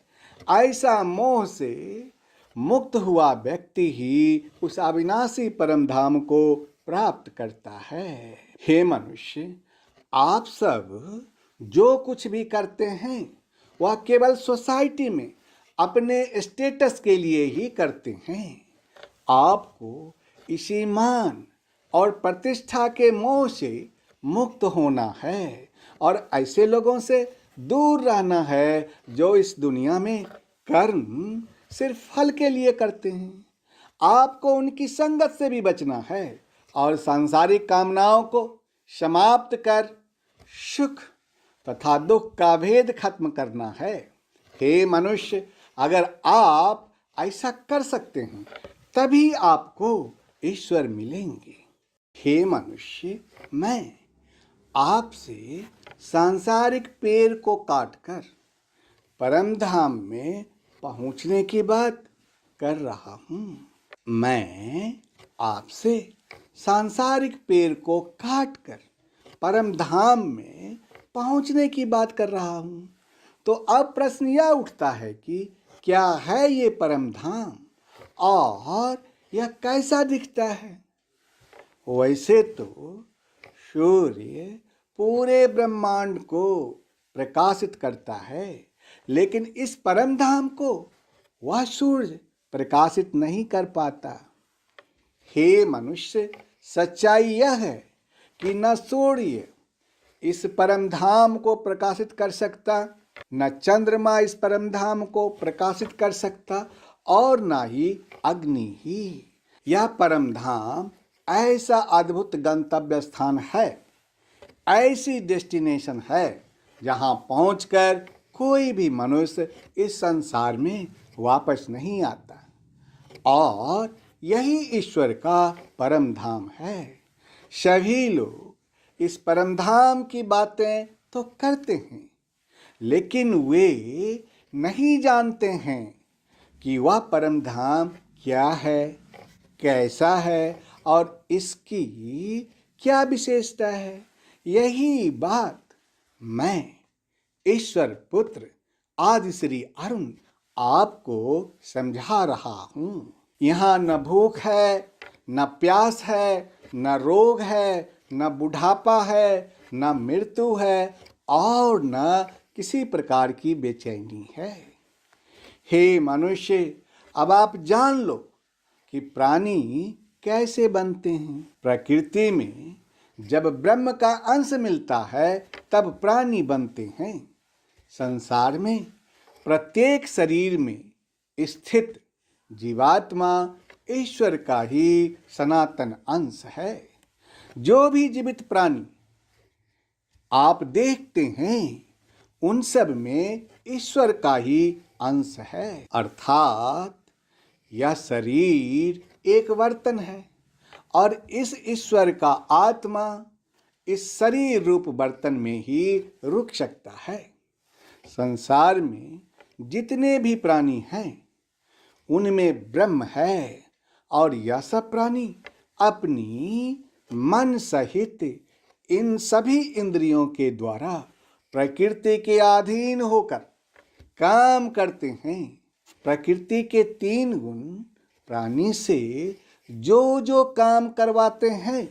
ऐसा मोह से मुक्त हुआ व्यक्ति ही उस अविनाशी परम धाम को प्राप्त करता है। हे मनुष्य, आप सब जो कुछ भी करते हैं वह केवल सोसाइटी में अपने स्टेटस के लिए ही करते हैं। आपको इसी मान और प्रतिष्ठा के मोह से मुक्त होना है और ऐसे लोगों से दूर रहना है जो इस दुनिया में कर्म सिर्फ फल के लिए करते हैं। आपको उनकी संगत से भी बचना है और सांसारिक कामनाओं को समाप्त कर सुख तथा दुख का भेद खत्म करना है। हे मनुष्य, अगर आप ऐसा कर सकते हैं तभी आपको ईश्वर मिलेंगे। हे मनुष्य, मैं आपसे सांसारिक पेड़ को काटकर परम धाम में पहुंचने की बात कर रहा हूं। मैं आपसे सांसारिक पेड़ को काटकर परम धाम में पहुंचने की बात कर रहा हूं। तो अब प्रश्न यह उठता है कि क्या है ये परम धाम और यह कैसा दिखता है? वैसे तो सूर्य पूरे ब्रह्मांड को प्रकाशित करता है, लेकिन इस परम धाम को वह सूर्य प्रकाशित नहीं कर पाता। हे मनुष्य, सच्चाई यह है कि न सूर्य इस परम धाम को प्रकाशित कर सकता, न चंद्रमा इस परम धाम को प्रकाशित कर सकता और न ही अग्नि ही। यह परम धाम ऐसा अद्भुत गंतव्य स्थान है, ऐसी डेस्टिनेशन है जहाँ पहुंचकर कोई भी मनुष्य इस संसार में वापस नहीं आता। और यही ईश्वर का परम धाम है। सभी लोग इस परम धाम की बातें तो करते हैं, लेकिन वे नहीं जानते हैं कि वह परम धाम क्या है, कैसा है और इसकी क्या विशेषता है, यही बात मैं ईश्वर पुत्र आदि श्री अरुण आपको समझा रहा हूँ। यहाँ न भूख है, न प्यास है, न रोग है, न बुढ़ापा है, न मृत्यु है और न किसी प्रकार की बेचैनी है। हे मनुष्य, अब आप जान लो कि प्राणी कैसे बनते हैं। प्रकृति में जब ब्रह्म का अंश मिलता है तब प्राणी बनते हैं। संसार में प्रत्येक शरीर में स्थित जीवात्मा ईश्वर का ही सनातन अंश है। जो भी जीवित प्राणी आप देखते हैं उन सब में ईश्वर का ही अंश है, अर्थात यह शरीर एक बर्तन है और इस ईश्वर का आत्मा इस शरीर रूप बर्तन में ही रुक सकता है। संसार में जितने भी प्राणी हैं उनमें ब्रह्म है और यह सब प्राणी अपनी मन सहित इन सभी इंद्रियों के द्वारा प्रकृति के अधीन होकर काम करते हैं। प्रकृति के 3 गुण प्राणी से जो जो काम करवाते हैं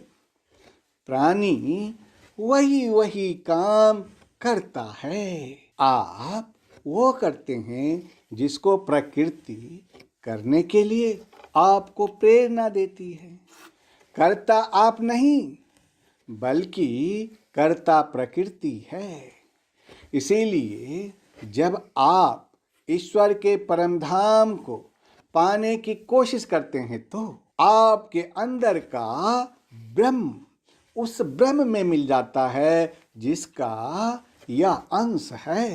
प्राणी वही वही काम करता है। आप वो करते हैं जिसको प्रकृति करने के लिए आपको प्रेरणा देती है। कर्ता आप नहीं बल्कि कर्ता प्रकृति है। इसीलिए जब आप ईश्वर के परम धाम को पाने की कोशिश करते हैं तो आपके अंदर का ब्रह्म उस ब्रह्म में मिल जाता है जिसका यह अंश है।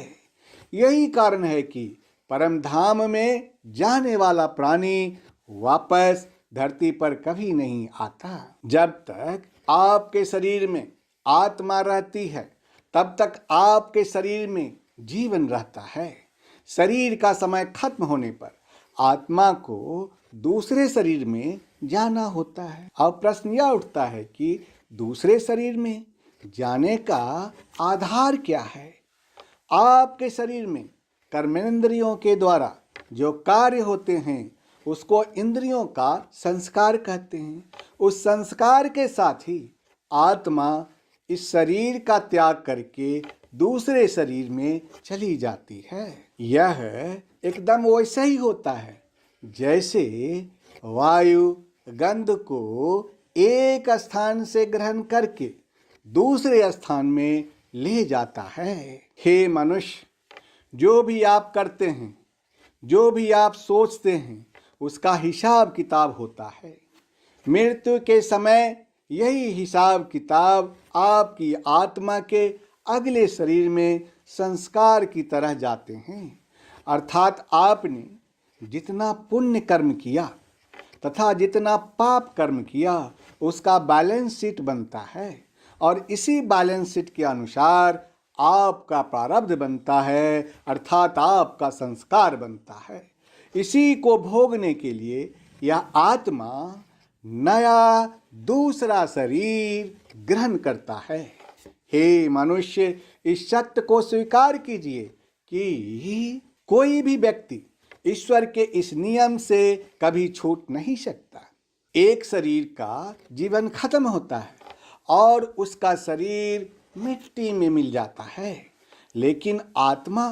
यही कारण है कि परम धाम में जाने वाला प्राणी वापस धरती पर कभी नहीं आता। जब तक आपके शरीर में आत्मा रहती है तब तक आपके शरीर में जीवन रहता है। शरीर का समय खत्म होने पर आत्मा को दूसरे शरीर में जाना होता है। अब प्रश्न यह उठता है कि दूसरे शरीर में जाने का आधार क्या है। आपके शरीर में कर्मेंद्रियों के द्वारा जो कार्य होते हैं उसको इंद्रियों का संस्कार कहते हैं। उस संस्कार के साथ ही आत्मा इस शरीर का त्याग करके दूसरे शरीर में चली जाती है। यह एकदम वैसे ही होता है जैसे वायु गंध को एक स्थान से ग्रहण करके दूसरे स्थान में ले जाता है। हे मनुष्य, जो भी आप करते हैं, जो भी आप सोचते हैं, उसका हिसाब किताब होता है। मृत्यु के समय यही हिसाब किताब आपकी आत्मा के अगले शरीर में संस्कार की तरह जाते हैं। अर्थात आपने जितना पुण्य कर्म किया तथा जितना पाप कर्म किया उसका बैलेंस शीट बनता है और इसी बैलेंस शीट के अनुसार आपका प्रारब्ध बनता है, अर्थात आपका संस्कार बनता है। इसी को भोगने के लिए यह आत्मा नया दूसरा शरीर ग्रहण करता है। हे मनुष्य, इस सत्य को स्वीकार कीजिए कि कोई भी व्यक्ति ईश्वर के इस नियम से कभी छूट नहीं सकता। एक शरीर का जीवन खत्म होता है और उसका शरीर मिट्टी में मिल जाता है, लेकिन आत्मा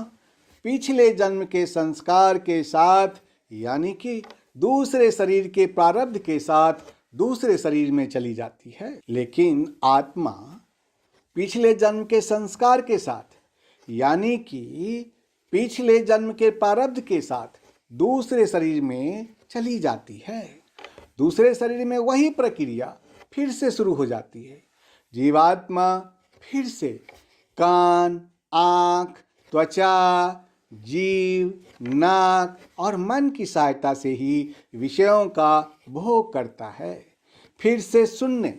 पिछले जन्म के संस्कार के साथ यानी कि दूसरे शरीर के प्रारब्ध के साथ दूसरे शरीर में चली जाती है। लेकिन आत्मा पिछले जन्म के संस्कार के साथ यानी कि पिछले जन्म के प्रारब्ध के साथ दूसरे शरीर में चली जाती है। दूसरे शरीर में वही प्रक्रिया फिर से शुरू हो जाती है। जीवात्मा फिर से कान, आँख, त्वचा, जीव, नाक और मन की सहायता से ही विषयों का भोग करता है। फिर से सुनने,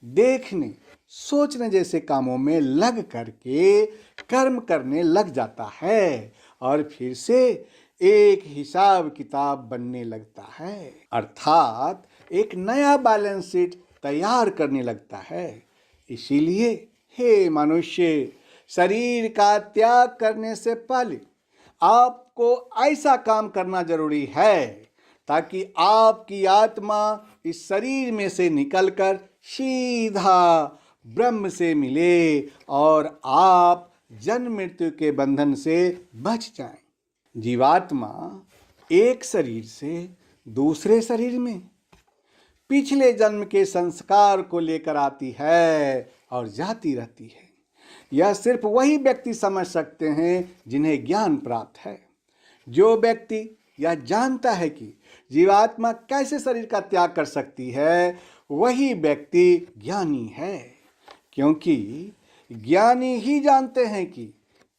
देखने, सोचने जैसे कामों में लग करके कर्म करने लग जाता है और फिर से एक हिसाब किताब बनने लगता है। अर्थात एक नया बैलेंस शीट तैयार करने लगता है। इसीलिए हे मनुष्य, शरीर का त्याग करने से पहले आपको ऐसा काम करना जरूरी है ताकि आपकी आत्मा इस शरीर में से निकलकर सीधा ब्रह्म से मिले और आप जन्म मृत्यु के बंधन से बच जाएं। जीवात्मा एक शरीर से दूसरे शरीर में पिछले जन्म के संस्कार को लेकर आती है और जाती रहती है। यह सिर्फ वही व्यक्ति समझ सकते हैं जिन्हें ज्ञान प्राप्त है। जो व्यक्ति यह जानता है कि जीवात्मा कैसे शरीर का त्याग कर सकती है, वही व्यक्ति ज्ञानी है, क्योंकि ज्ञानी ही जानते हैं कि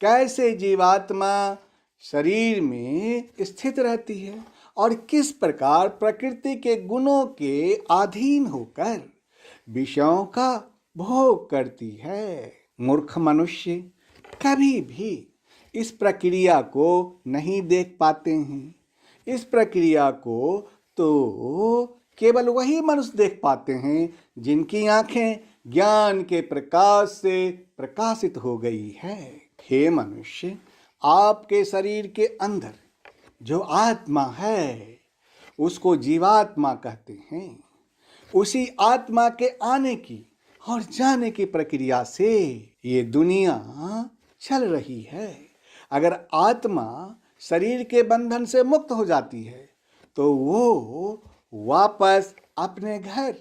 कैसे जीवात्मा शरीर में स्थित रहती है और किस प्रकार प्रकृति के गुणों के अधीन होकर विषयों का भोग करती है। मूर्ख मनुष्य कभी भी इस प्रक्रिया को नहीं देख पाते हैं। इस प्रक्रिया को तो केवल वही मनुष्य देख पाते हैं जिनकी आंखें ज्ञान के प्रकाश से प्रकाशित हो गई है। हे मनुष्य, आपके शरीर के अंदर जो आत्मा है उसको जीवात्मा कहते हैं। उसी आत्मा के आने की और जाने की प्रक्रिया से ये दुनिया चल रही है। अगर आत्मा शरीर के बंधन से मुक्त हो जाती है तो वो वापस अपने घर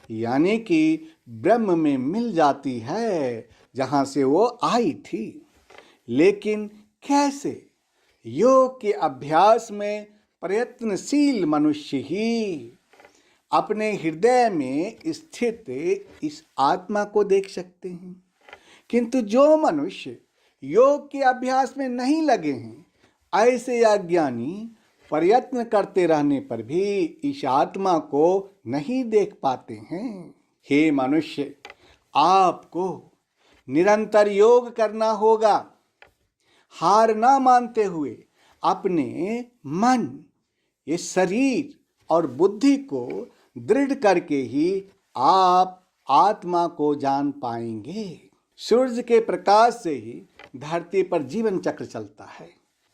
यानी कि ब्रह्म में मिल जाती है, जहाँ से वो आई थी। लेकिन कैसे? योग के अभ्यास में प्रयत्नशील मनुष्य ही अपने हृदय में स्थित इस आत्मा को देख सकते हैं। किंतु जो मनुष्य योग के अभ्यास में नहीं लगे हैं, ऐसे अज्ञानी प्रयत्न करते रहने पर भी इस आत्मा को नहीं देख पाते हैं। हे मनुष्य, आपको निरंतर योग करना होगा। हार ना मानते हुए अपने मन, ये शरीर और बुद्धि को दृढ़ करके ही आप आत्मा को जान पाएंगे। सूर्य के प्रकाश से ही धरती पर जीवन चक्र चलता है।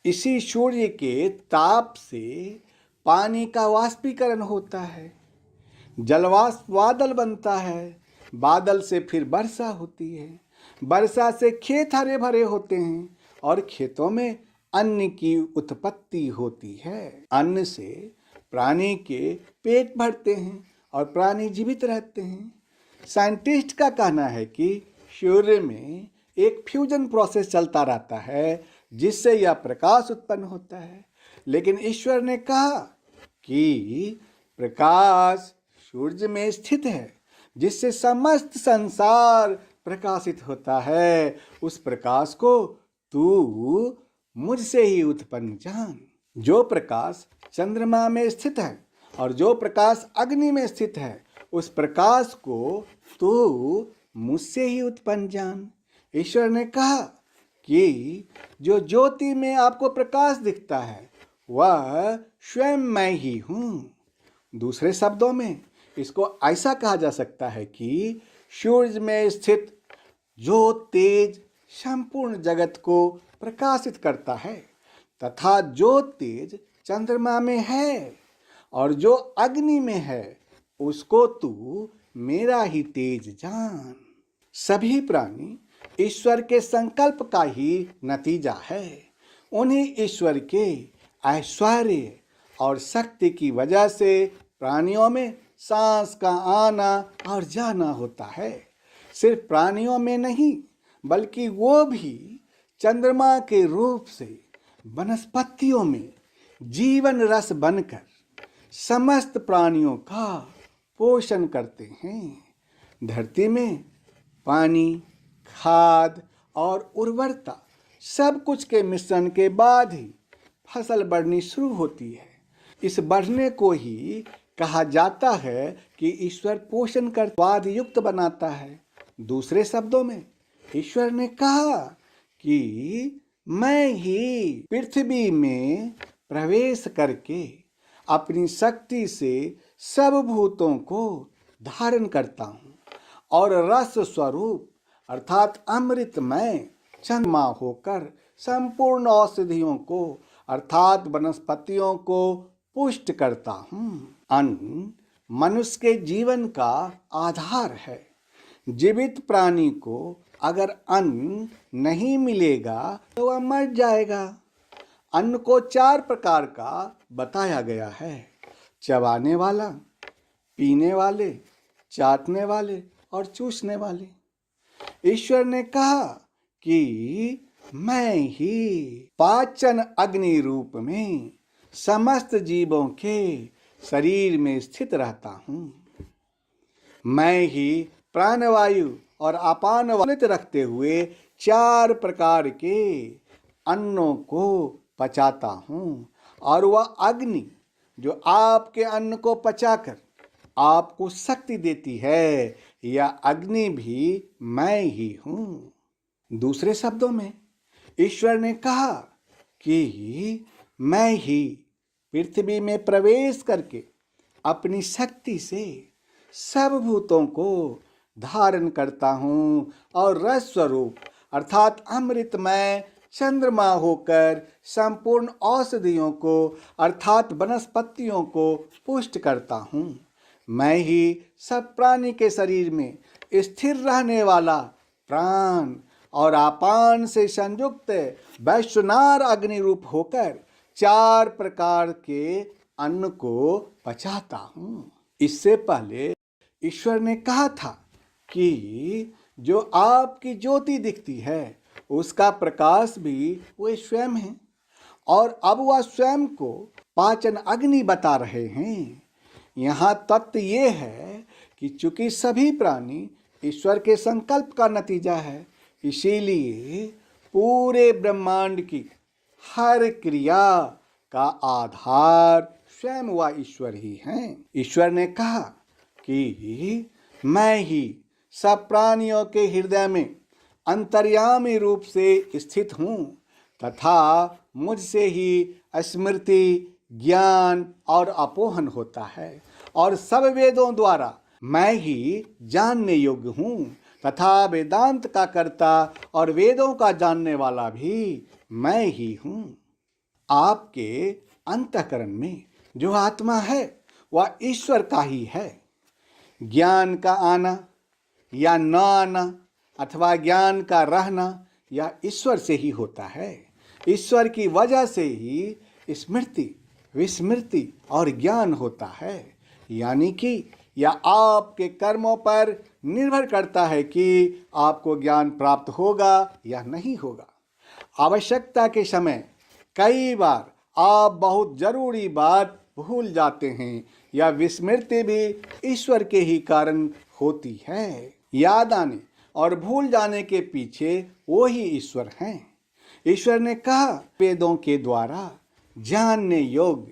इसी सूर्य के ताप से पानी का वाष्पीकरण होता है, जलवाष्प बादल बनता है, बादल से फिर वर्षा होती है, वर्षा से खेत हरे भरे होते हैं और खेतों में अन्न की उत्पत्ति होती है। अन्न से प्राणी के पेट भरते हैं और प्राणी जीवित रहते हैं। साइंटिस्ट का कहना है कि सूर्य में एक फ्यूजन प्रोसेस चलता रहता है जिससे यह प्रकाश उत्पन्न होता है। लेकिन ईश्वर ने कहा कि प्रकाश सूर्य में स्थित है जिससे समस्त संसार प्रकाशित होता है। उस प्रकाश को तू मुझसे ही उत्पन्न जान। जो प्रकाश चंद्रमा में स्थित है और जो प्रकाश अग्नि में स्थित है, उस प्रकाश को तू मुझसे ही उत्पन्न जान। ईश्वर ने कहा कि जो ज्योति में आपको प्रकाश दिखता है वह स्वयं मैं ही हूँ। दूसरे शब्दों में इसको ऐसा कहा जा सकता है कि सूर्य में स्थित जो तेज संपूर्ण जगत को प्रकाशित करता है तथा जो तेज चंद्रमा में है और जो अग्नि में है, उसको तू मेरा ही तेज जान। सभी प्राणी ईश्वर के संकल्प का ही नतीजा है। उन्हीं ईश्वर के ऐश्वर्य और शक्ति की वजह से प्राणियों में सांस का आना और जाना होता है। सिर्फ प्राणियों में नहीं, बल्कि वो भी चंद्रमा के रूप से वनस्पतियों में जीवन रस बनकर समस्त प्राणियों का पोषण करते हैं। धरती में पानी, खाद और उर्वरता सब कुछ के मिश्रण के बाद ही फसल बढ़नी शुरू होती है। इस बढ़ने को ही कहा जाता है कि ईश्वर पोषण कर स्वाद युक्त बनाता है। दूसरे शब्दों में ईश्वर ने कहा कि मैं ही पृथ्वी में प्रवेश करके अपनी शक्ति से सब भूतों को धारण करता हूँ और रस स्वरूप अर्थात अमृतमय चंद्रमा होकर संपूर्ण औषधियों को अर्थात वनस्पतियों को पुष्ट करता हूँ। अन्न मनुष्य के जीवन का आधार है। जीवित प्राणी को अगर अन्न नहीं मिलेगा तो वह मर जाएगा। अन्न को 4 प्रकार का बताया गया है: चबाने वाला, पीने वाले, चाटने वाले और चूसने वाले। ईश्वर ने कहा कि मैं ही पाचन अग्नि रूप में समस्त जीवों के शरीर में स्थित रहता हूँ। मैं ही प्राणवायु और अपान वायु रखते हुए 4 प्रकार के अन्नों को पचाता हूँ और वह अग्नि जो आपके अन्न को पचाकर आपको शक्ति देती है, यह अग्नि भी मैं ही हूँ। दूसरे शब्दों में ईश्वर ने कहा कि मैं ही पृथ्वी में प्रवेश करके अपनी शक्ति से सब भूतों को धारण करता हूँ और रस स्वरूप अर्थात अमृतमय चंद्रमा होकर संपूर्ण औषधियों को अर्थात वनस्पतियों को पुष्ट करता हूँ। मैं ही सब प्राणी के शरीर में स्थिर रहने वाला प्राण और अपान से संयुक्त वैश्वनार अग्नि रूप होकर 4 प्रकार के अन्न को पचाता हूँ। इससे पहले ईश्वर ने कहा था कि जो आपकी ज्योति दिखती है उसका प्रकाश भी वे स्वयं है और अब वह स्वयं को पाचन अग्नि बता रहे हैं। यहाँ तथ्य ये है कि चूंकि सभी प्राणी ईश्वर के संकल्प का नतीजा है, इसीलिए पूरे ब्रह्मांड की हर क्रिया का आधार स्वयं वह ईश्वर ही है। ईश्वर ने कहा कि मैं ही सब प्राणियों के हृदय में अंतर्यामी रूप से स्थित हूँ तथा मुझसे ही स्मृति, ज्ञान और अपोहन होता है और सब वेदों द्वारा मैं ही जानने योग्य हूँ तथा वेदांत का कर्ता और वेदों का जानने वाला भी मैं ही हूँ। आपके अंतःकरण में जो आत्मा है वह ईश्वर का ही है। ज्ञान का आना या न आना अथवा ज्ञान का रहना यह ईश्वर से ही होता है। ईश्वर की वजह से ही स्मृति, विस्मृति और ज्ञान होता है, यानी कि यह आपके कर्मों पर निर्भर करता है कि आपको ज्ञान प्राप्त होगा या नहीं होगा। आवश्यकता के समय कई बार आप बहुत जरूरी बात भूल जाते हैं या विस्मृति भी ईश्वर के ही कारण होती है। याद आने और भूल जाने के पीछे वो ही ईश्वर हैं। ईश्वर ने कहा वेदों के द्वारा जानने योग्य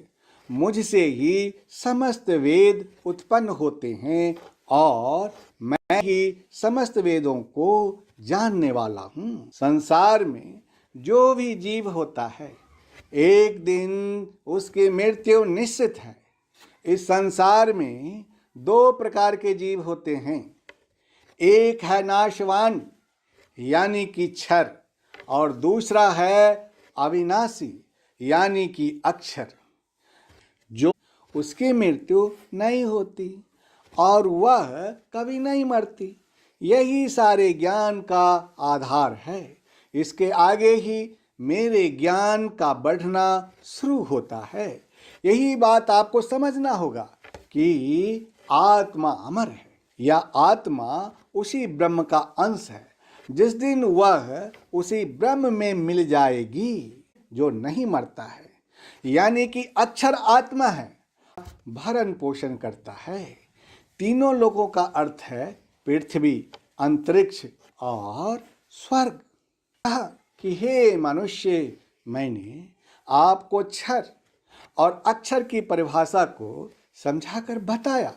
मुझसे ही समस्त वेद उत्पन्न होते हैं और मैं ही समस्त वेदों को जानने वाला हूँ। संसार में जो भी जीव होता है एक दिन उसकी मृत्यु निश्चित है। इस संसार में 2 प्रकार के जीव होते हैं, एक है नाशवान यानी कि क्षर और दूसरा है अविनाशी यानी कि अक्षर, जो उसकी मृत्यु नहीं होती और वह कभी नहीं मरती। यही सारे ज्ञान का आधार है। इसके आगे ही मेरे ज्ञान का बढ़ना शुरू होता है। यही बात आपको समझना होगा कि आत्मा अमर है या आत्मा उसी ब्रह्म का अंश है। जिस दिन वह उसी ब्रह्म में मिल जाएगी जो नहीं मरता है, यानी कि अक्षर आत्मा है, भरण पोषण करता है। तीनों लोगों का अर्थ है पृथ्वी, अंतरिक्ष और स्वर्ग। कहा कि हे मनुष्य, मैंने आपको क्षर और अक्षर की परिभाषा को समझाकर बताया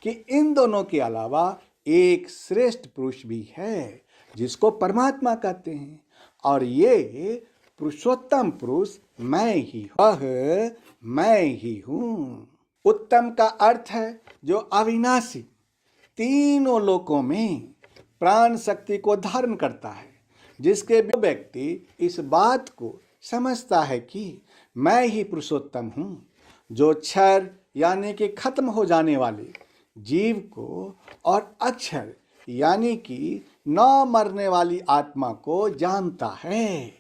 कि इन दोनों के अलावा एक श्रेष्ठ पुरुष भी है जिसको परमात्मा कहते हैं और ये पुरुषोत्तम पुरुष मैं ही हूँ। वह मैं ही हूँ। उत्तम का अर्थ है जो अविनाशी, तीनों लोकों में प्राण शक्ति को धारण करता है, जिसके व्यक्ति इस बात को समझता है कि मैं ही पुरुषोत्तम हूँ, जो क्षर यानी कि खत्म हो जाने वाले जीव को और अक्षर यानी कि न मरने वाली आत्मा को जानता है,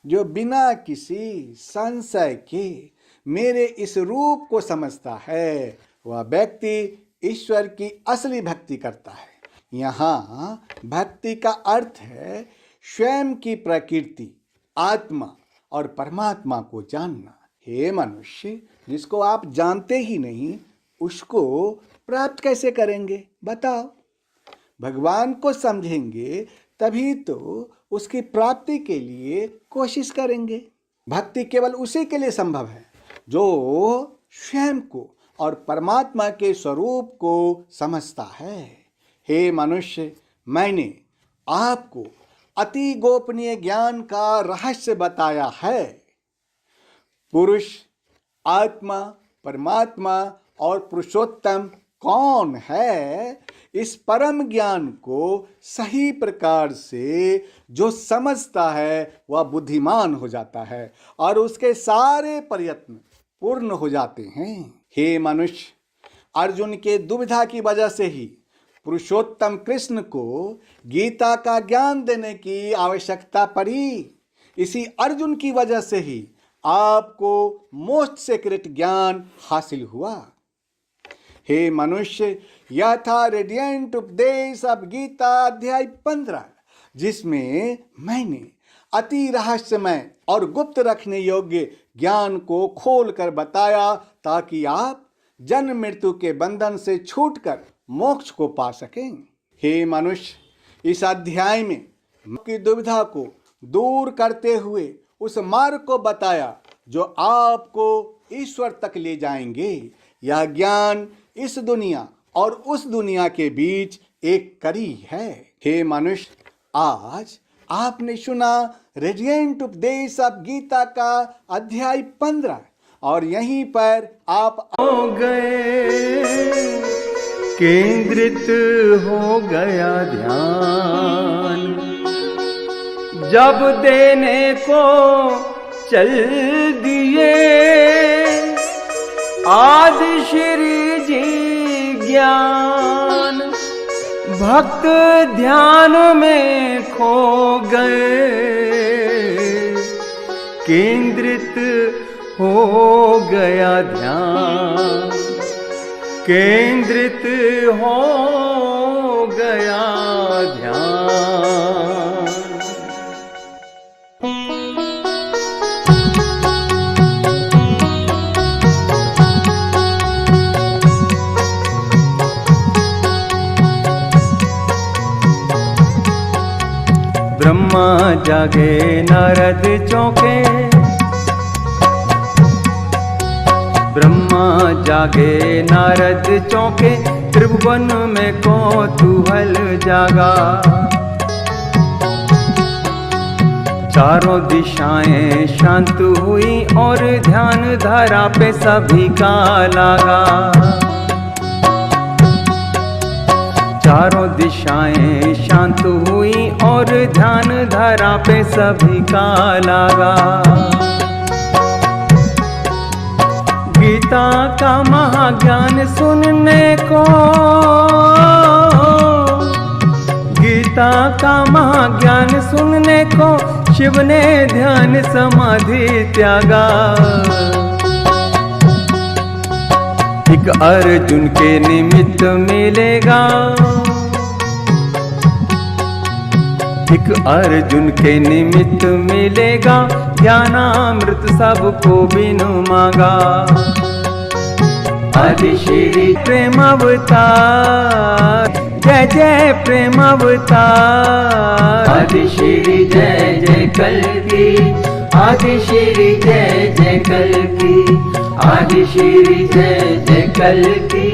जो बिना किसी संशय के मेरे इस रूप को समझता है, वह व्यक्ति ईश्वर की असली भक्ति करता है। यहाँ भक्ति का अर्थ है स्वयं की प्रकृति, आत्मा और परमात्मा को जानना। हे मनुष्य, जिसको आप जानते ही नहीं उसको प्राप्त कैसे करेंगे बताओ? भगवान को समझेंगे तभी तो उसकी प्राप्ति के लिए कोशिश करेंगे। भक्ति केवल उसी के लिए संभव है जो स्वयं को और परमात्मा के स्वरूप को समझता है। हे मनुष्य, मैंने आपको अति गोपनीय ज्ञान का रहस्य बताया है। पुरुष, आत्मा, परमात्मा और पुरुषोत्तम कौन है, इस परम ज्ञान को सही प्रकार से जो समझता है वह बुद्धिमान हो जाता है और उसके सारे प्रयत्न पूर्ण हो जाते हैं। हे मनुष्य, अर्जुन के दुविधा की वजह से ही पुरुषोत्तम कृष्ण को गीता का ज्ञान देने की आवश्यकता पड़ी। इसी अर्जुन की वजह से ही आपको मोस्ट सीक्रेट ज्ञान हासिल हुआ। हे मनुष्य, यह था रेडियंट उपदेश ऑफ गीता अध्याय 15, जिसमें मैंने अति रहस्यमय और गुप्त रखने योग्य ज्ञान को खोलकर बताया ताकि आप जन्म मृत्यु के बंधन से छूटकर मोक्ष को पा सकें। हे मनुष्य, इस अध्याय में की दुविधा को दूर करते हुए उस मार्ग को बताया जो आपको ईश्वर तक ले जाएंगे। यह ज्ञान इस दुनिया और उस दुनिया के बीच एक कड़ी है। हे मनुष्य, आज आपने सुना रेडियंट उपदेश ऑफ गीता का अध्याय 15 और यहीं पर आप हो गए, केंद्रित हो गया ध्यान, जब देने को चल दिए आदि श्री जी ज्ञान, भक्त ध्यान में खो गए, केंद्रित हो गया ध्यान, केंद्रित हो गया ध्यान। ब्रह्मा जागे नारद चौंके, ब्रह्मा जागे नारद चौंके, त्रिभुवन में कौतूहल जागा, चारों दिशाएं शांत हुई और ध्यान धारा पे सभी का लागा, चारों दिशाएं शांत हुई और ध्यान धारा पे सभी का लागा। गीता का महाज्ञान सुनने को, गीता का महाज्ञान सुनने को शिव ने ध्यान समाधि त्यागा। एक अर्जुन के निमित्त मिलेगा, एक अर्जुन के निमित्त मिलेगा, ज्ञानामृत सबको बिनु मांगा। आदि श्री प्रेम अवतार, जय जय प्रेम अवतार, आदि श्री जय जय कल्कि, आदि श्री जय जय कल्कि, आदि श्री जय जय कल्कि,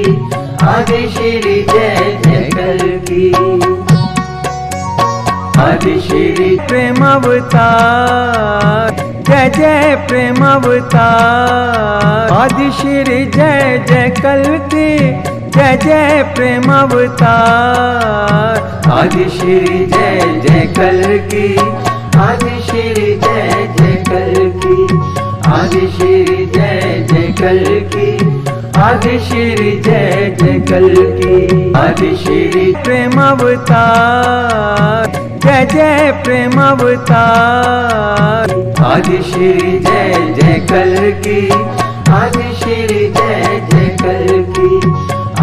आदि श्री जय जय कल्कि, आदि श्री प्रेम अवतार, जय जय प्रेम अवतार। आदि श्री जय जय कल की जय जय प्रेम अवतार। आदि श्री जय जय कल की आदि श्री जय जय कल की आदि श्री जय जय कल की आदि श्री जय जय कल की आदि श्री प्रेम अवतार। जय जय प्रेम अवतार। आदि श्री जय जय कल की आदि श्री जय जय कल की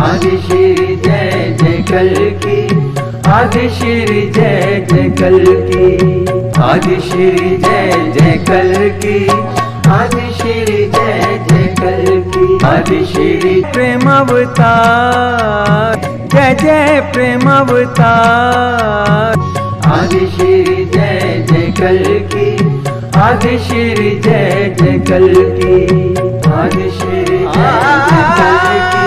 आदि श्री जय जय कल की आदि श्री जय जय कल की आदि श्री जय जय कल की आदि श्री जय जय कल की आदि श्री प्रेम अवतार। जय जय प्रेम अवतार। आदि श्री जय जय कल की आदि श्री जय जय कल की आदि श्री जय जय कल की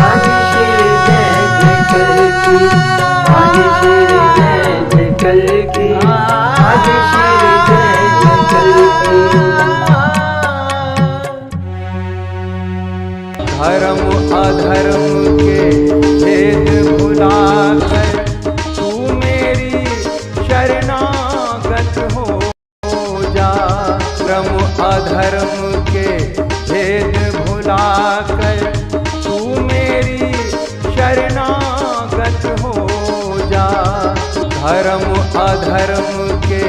आदि श्री जय जय कल की आदि श्री जय जय कल की आदि श्री जय जय कल की। धर्म अधर्म के भेद भुलाकर तू मेरी शरणागत हो जा। धर्म अधर्म के भेद भुलाकर तू मेरी शरणागत हो जा। धर्म अधर्म के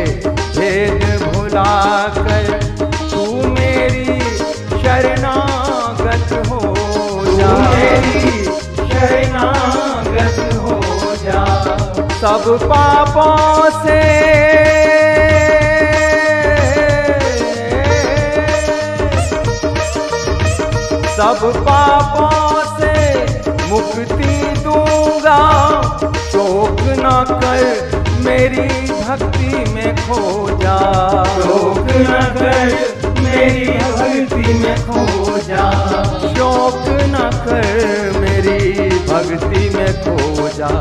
भेद भुलाकर तू मेरी शरणागत हो जा। मेरी शरणागत हो जा। सब पापों से सब पापों से मुक्ति दूंगा। शोक न कर मेरी भक्ति में खो जा। शोक न कर मेरी भक्ति में खो जा। शोक न कर मेरी भक्ति में खो जा।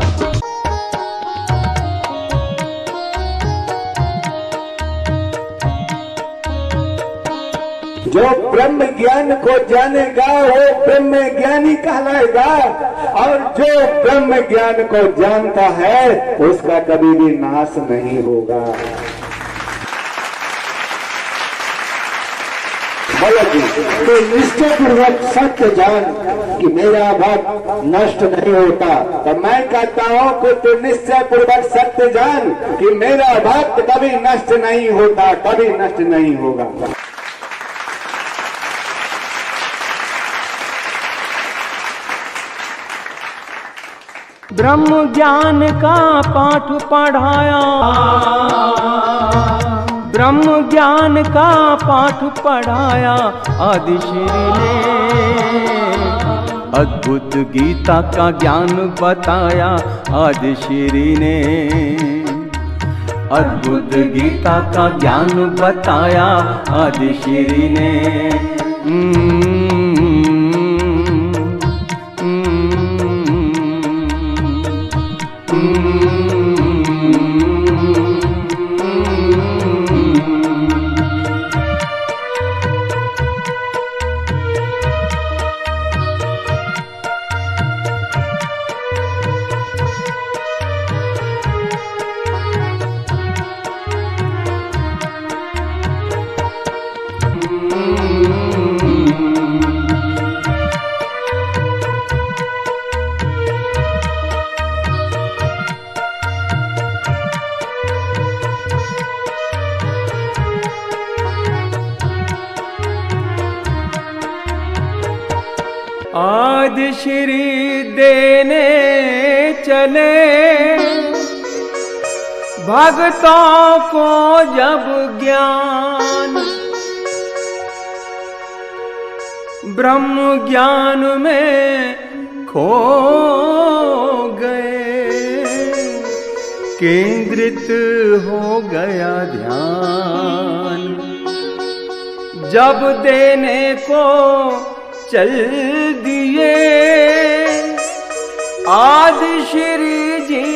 जो ब्रह्म ज्ञान को जानेगा वो ब्रह्म ज्ञानी कहलाएगा, और जो ब्रह्म ज्ञान को जानता है उसका कभी भी नाश नहीं होगा। तो निश्चय पूर्वक सत्य जान कि मेरा भक्त नष्ट नहीं होता। तो मैं कहता हूँ कि तू निश्चय पूर्वक सत्य जान कि मेरा भक्त कभी नष्ट नहीं होता, कभी नष्ट नहीं होगा। ब्रह्म ज्ञान का पाठ पढ़ाया। ब्रह्म ज्ञान का पाठ पढ़ाया आदि श्री ने। अद्भुत गीता का ज्ञान बताया आदि श्री ने। अद्भुत गीता का ज्ञान बताया आदि श्री ने। आदि श्री देने चले भक्तों को जब ज्ञान। ब्रह्म ज्ञान में खो गए, केंद्रित हो गया ध्यान। जब देने को चल दिए आदि श्री जी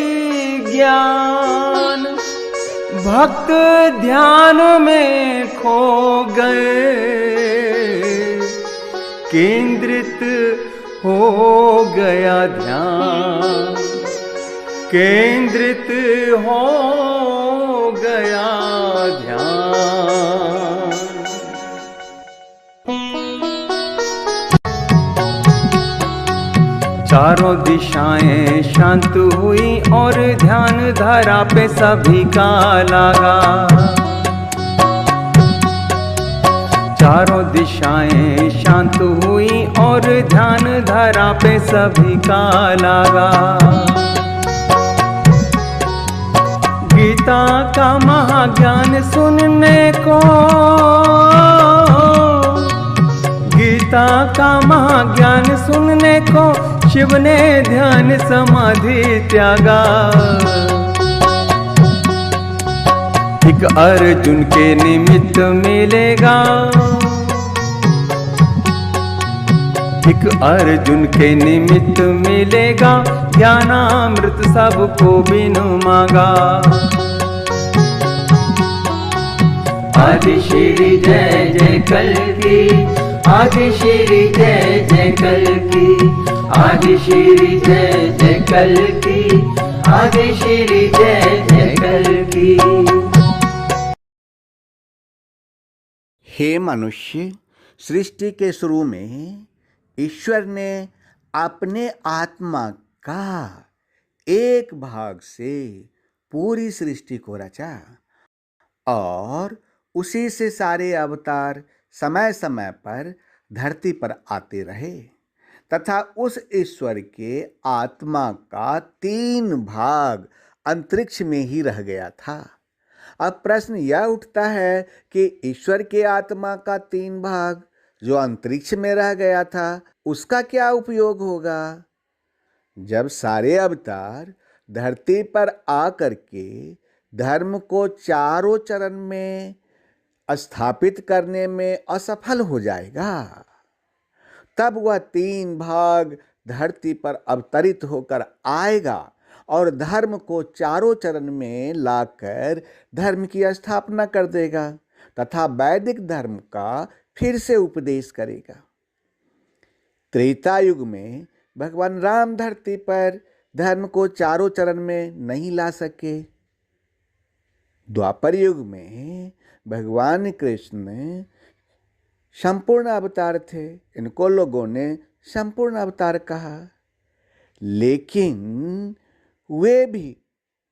ज्ञान। भक्त ध्यान में खो गए, केंद्रित हो गया ध्यान, केंद्रित हो गया ध्यान। चारों दिशाएं शांत हुई और ध्यान धारा पे सभी का लगा। चारों दिशाएं शांत हुई और ध्यान धारा पे सभी का लगा। गीता का महाज्ञान सुनने को, गीता का महाज्ञान सुनने को शिव ने ध्यान समाधि त्यागा। एक अर्जुन के निमित्त मिलेगा, एक अर्जुन के निमित्त मिलेगा, ज्ञानामृत सबको बिनु मांगा। आदि श्री जय जय कल्कि, आदि श्री जय जय कल्कि, आदि श्री जय जय कल्कि, आदि श्री जय जय कल्कि। हे मनुष्य, सृष्टि के शुरू में ईश्वर ने अपने आत्मा का एक भाग से पूरी सृष्टि को रचा और उसी से सारे अवतार समय समय पर धरती पर आते रहे तथा उस ईश्वर के आत्मा का 3 भाग अंतरिक्ष में ही रह गया था। अब प्रश्न यह उठता है कि ईश्वर के आत्मा का 3 भाग जो अंतरिक्ष में रह गया था उसका क्या उपयोग होगा? जब सारे अवतार धरती पर आकर के धर्म को चारों चरण में स्थापित करने में असफल हो जाएगा, तब वह 3 भाग धरती पर अवतरित होकर आएगा और धर्म को चारों चरण में लाकर धर्म की स्थापना कर देगा तथा वैदिक धर्म का फिर से उपदेश करेगा। त्रेता युग में भगवान राम धरती पर धर्म को चारों चरण में नहीं ला सके। द्वापर युग में भगवान कृष्ण संपूर्ण अवतार थे, इनको लोगों ने संपूर्ण अवतार कहा, लेकिन वे भी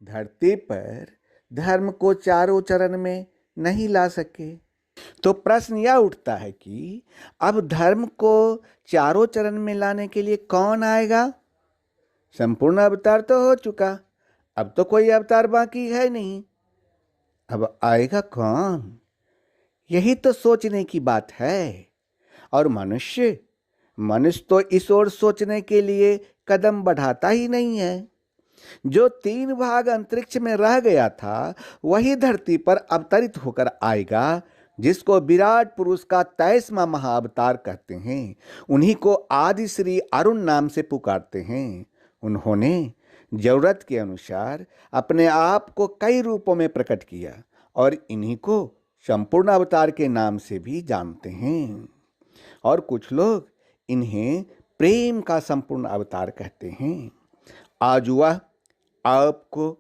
धरती पर धर्म को चारों चरण में नहीं ला सके। तो प्रश्न यह उठता है कि अब धर्म को चारों चरण में लाने के लिए कौन आएगा? संपूर्ण अवतार तो हो चुका, अब तो कोई अवतार बाकी है नहीं, अब आएगा कौन? यही तो सोचने की बात है। और मनुष्य तो इस ओर सोचने के लिए कदम बढ़ाता ही नहीं है। जो 3 भाग अंतरिक्ष में रह गया था वही धरती पर अवतरित होकर आएगा, जिसको विराट पुरुष का 23वां महाअवतार कहते हैं। उन्हीं को आदि श्री अरुण नाम से पुकारते हैं। उन्होंने जरूरत के अनुसार अपने आप को कई रूपों में प्रकट किया और इन्हीं को संपूर्ण अवतार के नाम से भी जानते हैं। और कुछ लोग इन्हें प्रेम का संपूर्ण अवतार कहते हैं। आज वह आपको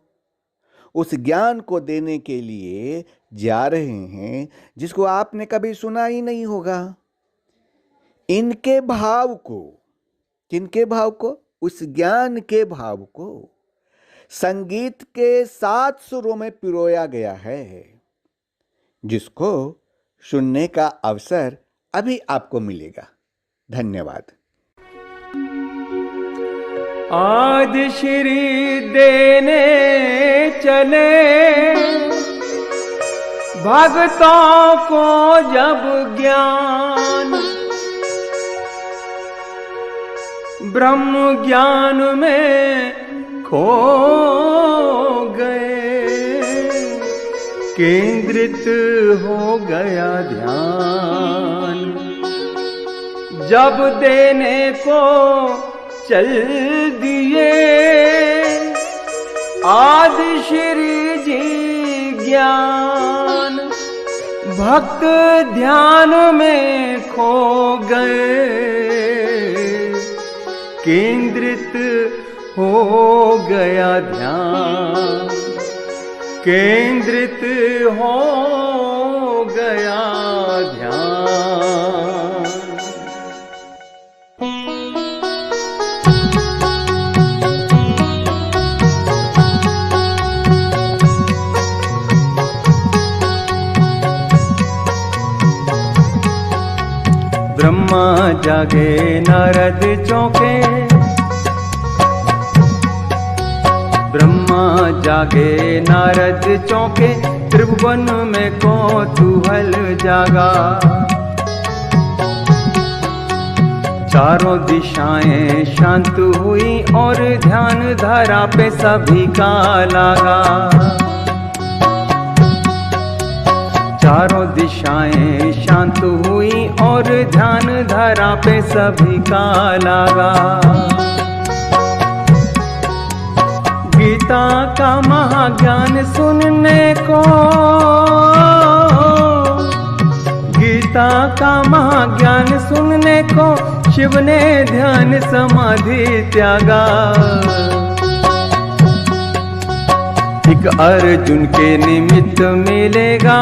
उस ज्ञान को देने के लिए जा रहे हैं जिसको आपने कभी सुना ही नहीं होगा। इनके भाव को, किनके भाव को? उस ज्ञान के भाव को संगीत के 7 सुरों में पिरोया गया है, जिसको सुनने का अवसर अभी आपको मिलेगा। धन्यवाद। आज श्री देने चले भक्तों को जब ज्ञान, ब्रह्म ज्ञान में खो गए, केंद्रित हो गया ध्यान। जब देने को चल दिए आदि श्री जी ज्ञान भक्त ध्यान में खो गए, केंद्रित हो गया ध्यान, केंद्रित हो गया ध्यान। ब्रह्मा जागे नारद चौंके, ब्रह्मा जागे नारद चौंके, त्रिभुवन में कौतूहल जागा। चारों दिशाएं शांत हुई और ध्यान धारा पे सभी का लागा। चारों दिशाएं शांत हुई और ध्यान धारा पे सभी का लागा। गीता का महाज्ञान सुनने को, गीता का महाज्ञान सुनने को शिव ने ध्यान समाधि त्यागा। एक अर्जुन के निमित्त मिलेगा,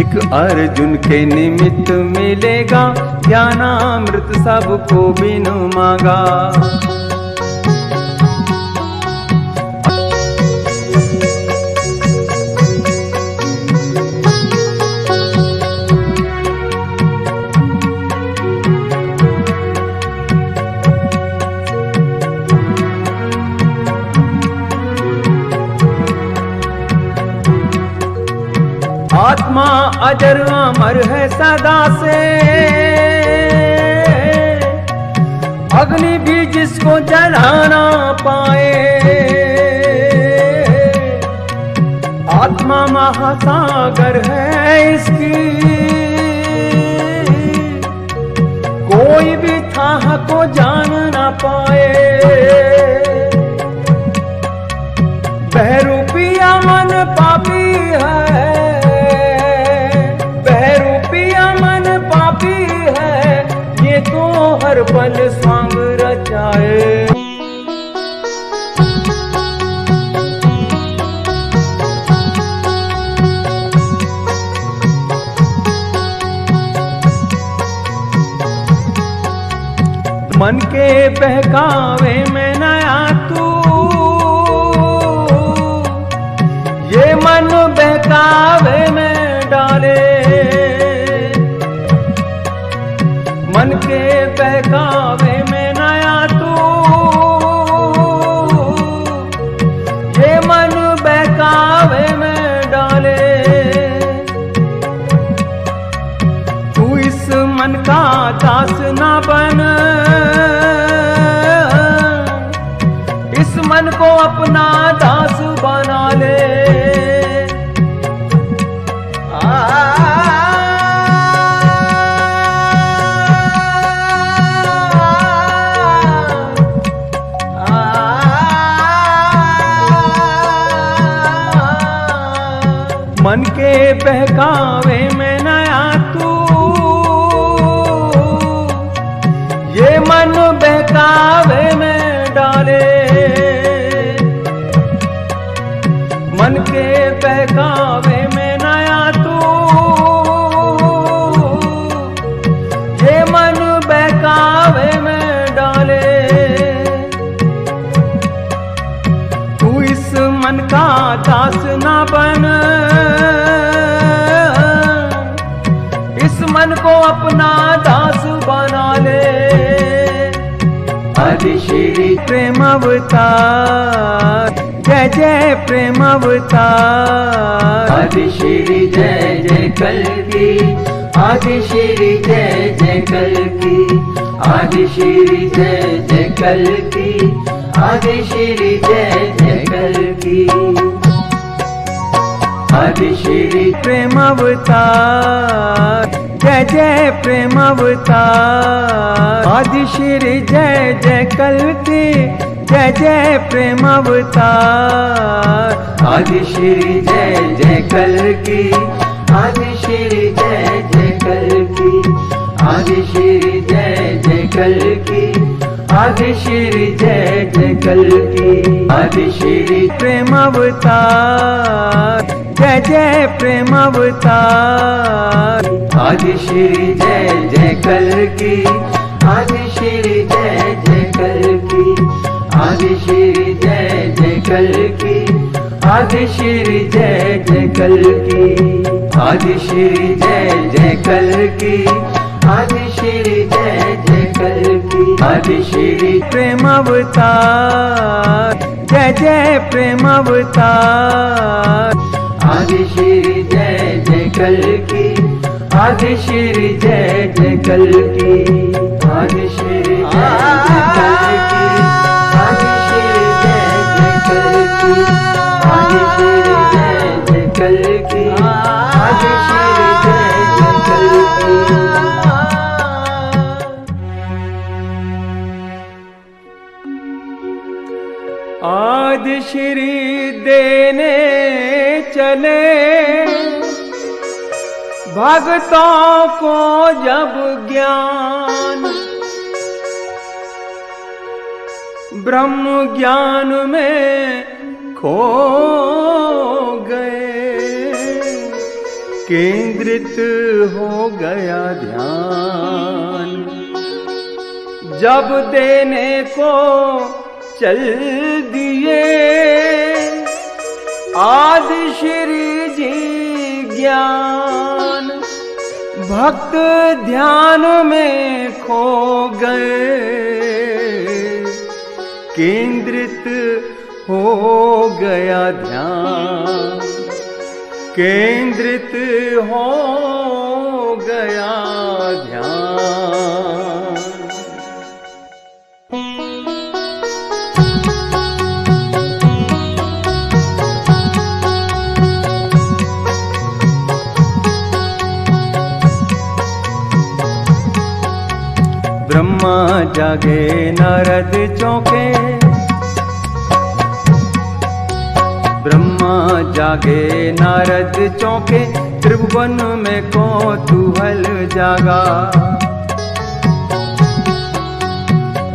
एक अर्जुन के निमित्त मिलेगा, ज्ञानामृत सबको बिनु मांगा। आत्मा अजर अमर है सदा से, अग्नि भी जिसको जला ना पाए। आत्मा महासागर है इसकी, कोई भी थाह को जान ना पाए। बहरूपिया मन पापी है, हर पल स्वांग रचाए। मन के बहकावे में नया तू, ये मन बहकावे में डाले। मन के बहकावे में नया तू, ये मन बहकावे में डाले। तू इस मन का दास ना बन, इस मन को अपना दास बना ले। मन के बहकावे में नया तू, ये मन बहकावे में डाले। मन के बहकावे में नया तू, ये मन बहकावे में डाले। तू इस मन का दास ना बन, मन को अपना दास बना ले। आदि श्री प्रेम अवतार, जय जय प्रेम अवतार। आदि श्री जय जय कल्की, आदि श्री जय जय कल्की। आदि श्री जय जय कल्की, आदि श्री जय जय कल्की। आदि श्री प्रेम अवतार, जय जय प्रेम अवतार। आदि श्री जय जय कल्की, जय जय प्रेम अवतार। आदि श्री जय जय कल्कि, आदि श्री जय जय कल्कि, आदि श्री जय जय कल्कि, आदि श्री जय जय कल्कि। आदि श्री प्रेम अवतार, जय जय प्रेम अवतार। आदि श्री जय जय कल्कि, आदि श्री जय जय कल्कि, आदि श्री जय जय कल्कि, आदि श्री जय जय कल्कि। आदि श्री जय जय कल्कि, आदि श्री जय जय कल्कि, आदि श्री प्रेम अवतार, जय जय प्रेम अवतार। आदि श्री जय जय कल्कि, आदि श्री जय जय कल्कि, आदि श्री जय जय कल्कि, आदि श्री जय जय कल्कि, आदि श्री जय जय कल्कि, आदि श्री जय जय कल्कि। आदि श्री देने चले भक्तों को जब ज्ञान, ब्रह्म ज्ञान में खो गए, केंद्रित हो गया ध्यान। जब देने को चल दिए आदि श्री जी ज्ञान, भक्त ध्यान में खो गए, केंद्रित हो गया ध्यान, केंद्रित हो गया ध्यान। ब्रह्मा जागे नारद चौंके, ब्रह्मा जागे नारद चौंके, त्रिभुवन में कौतूहल जागा।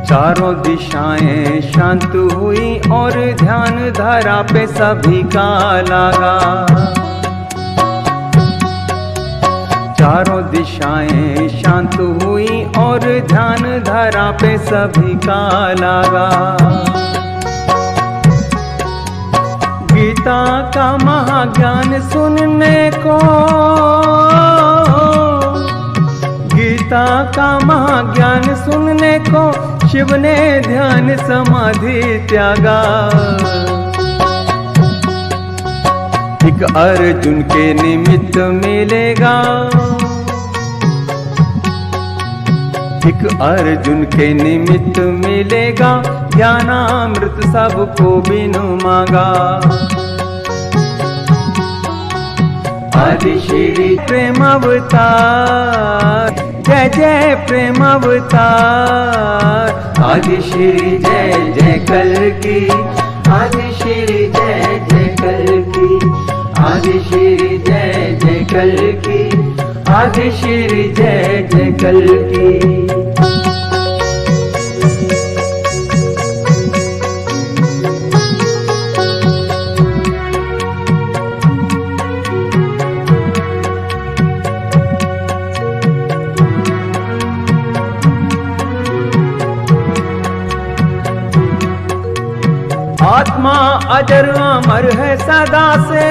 चारों दिशाएं शांत हुई और ध्यान धारा पे सभी का लागा। चारों दिशाएं शांत हुई और ध्यान धारा पे सभी का लागा। गीता का महाज्ञान सुनने को, गीता का महाज्ञान सुनने को शिव ने ध्यान समाधि त्यागा। एक अर्जुन के निमित्त मिलेगा, एक अर्जुन के निमित्त मिलेगा, ज्ञानामृत सबको बिनु मांगा। आदि श्री प्रेम अवतार, जय जय प्रेम अवतार। आदि श्री जय जय कल्कि, आदि श्री जय जय कल्कि, आदि श्री जय जय कल्कि, आदि श्री जय जय कल्कि। आत्मा अजर अमर है सदा से,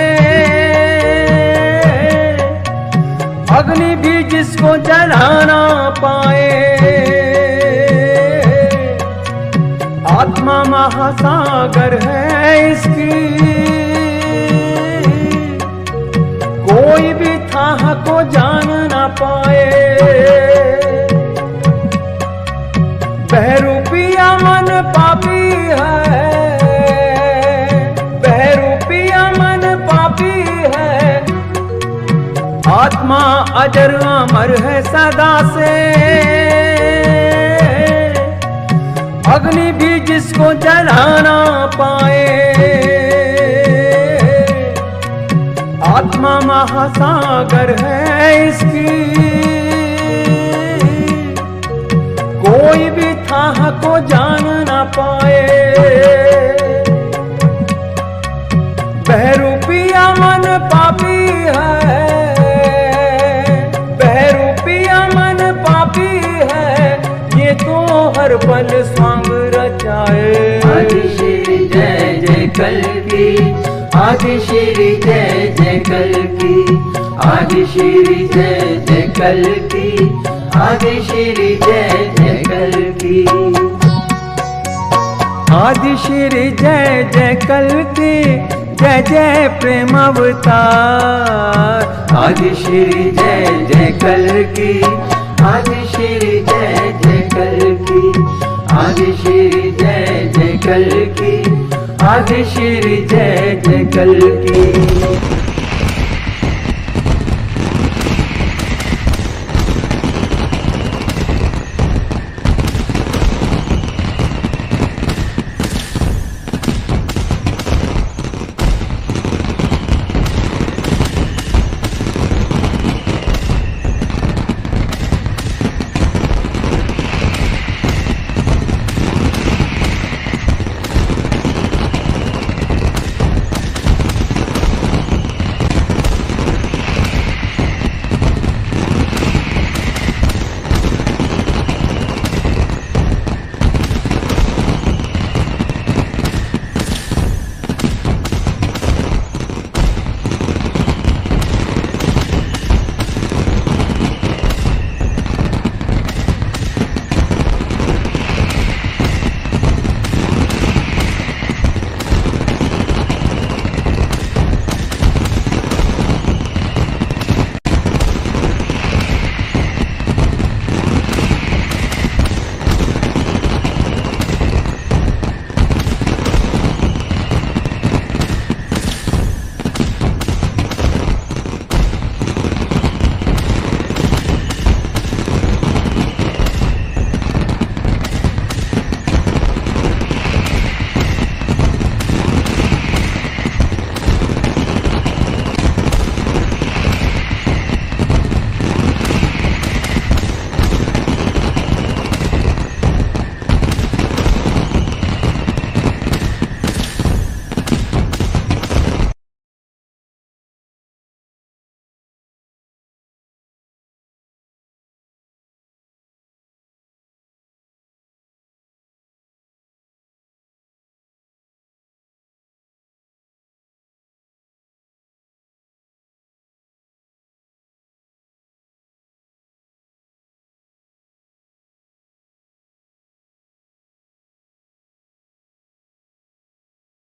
अग्नि भी जिसको जलाना पाए। आत्मा महासागर है इसकी, कोई भी थाह को जान ना पाए। बहरूपिया मन पापी है, आत्मा अजर अमर है सदा से, अग्नि भी जिसको जला ना पाए, आत्मा महासागर है इसकी, कोई भी थाह को जान ना पाए। बहरूपिया मन पापी है, बहरूपिया मन पापी है, ये तो हर पल स्वांग रचाए। आदि श्री जय जय कल की, आदि श्री जय जय कल की, आदि श्री जय जय कल की, आदि श्री जय जय कल की, आदि श्री जय जय कल की, जय जय प्रेम अवतार। आदि श्री जय जय कल की, आदि श्री जय जय कल की, आदि श्री जय जय कल की, आदि श्री जय जय कल की।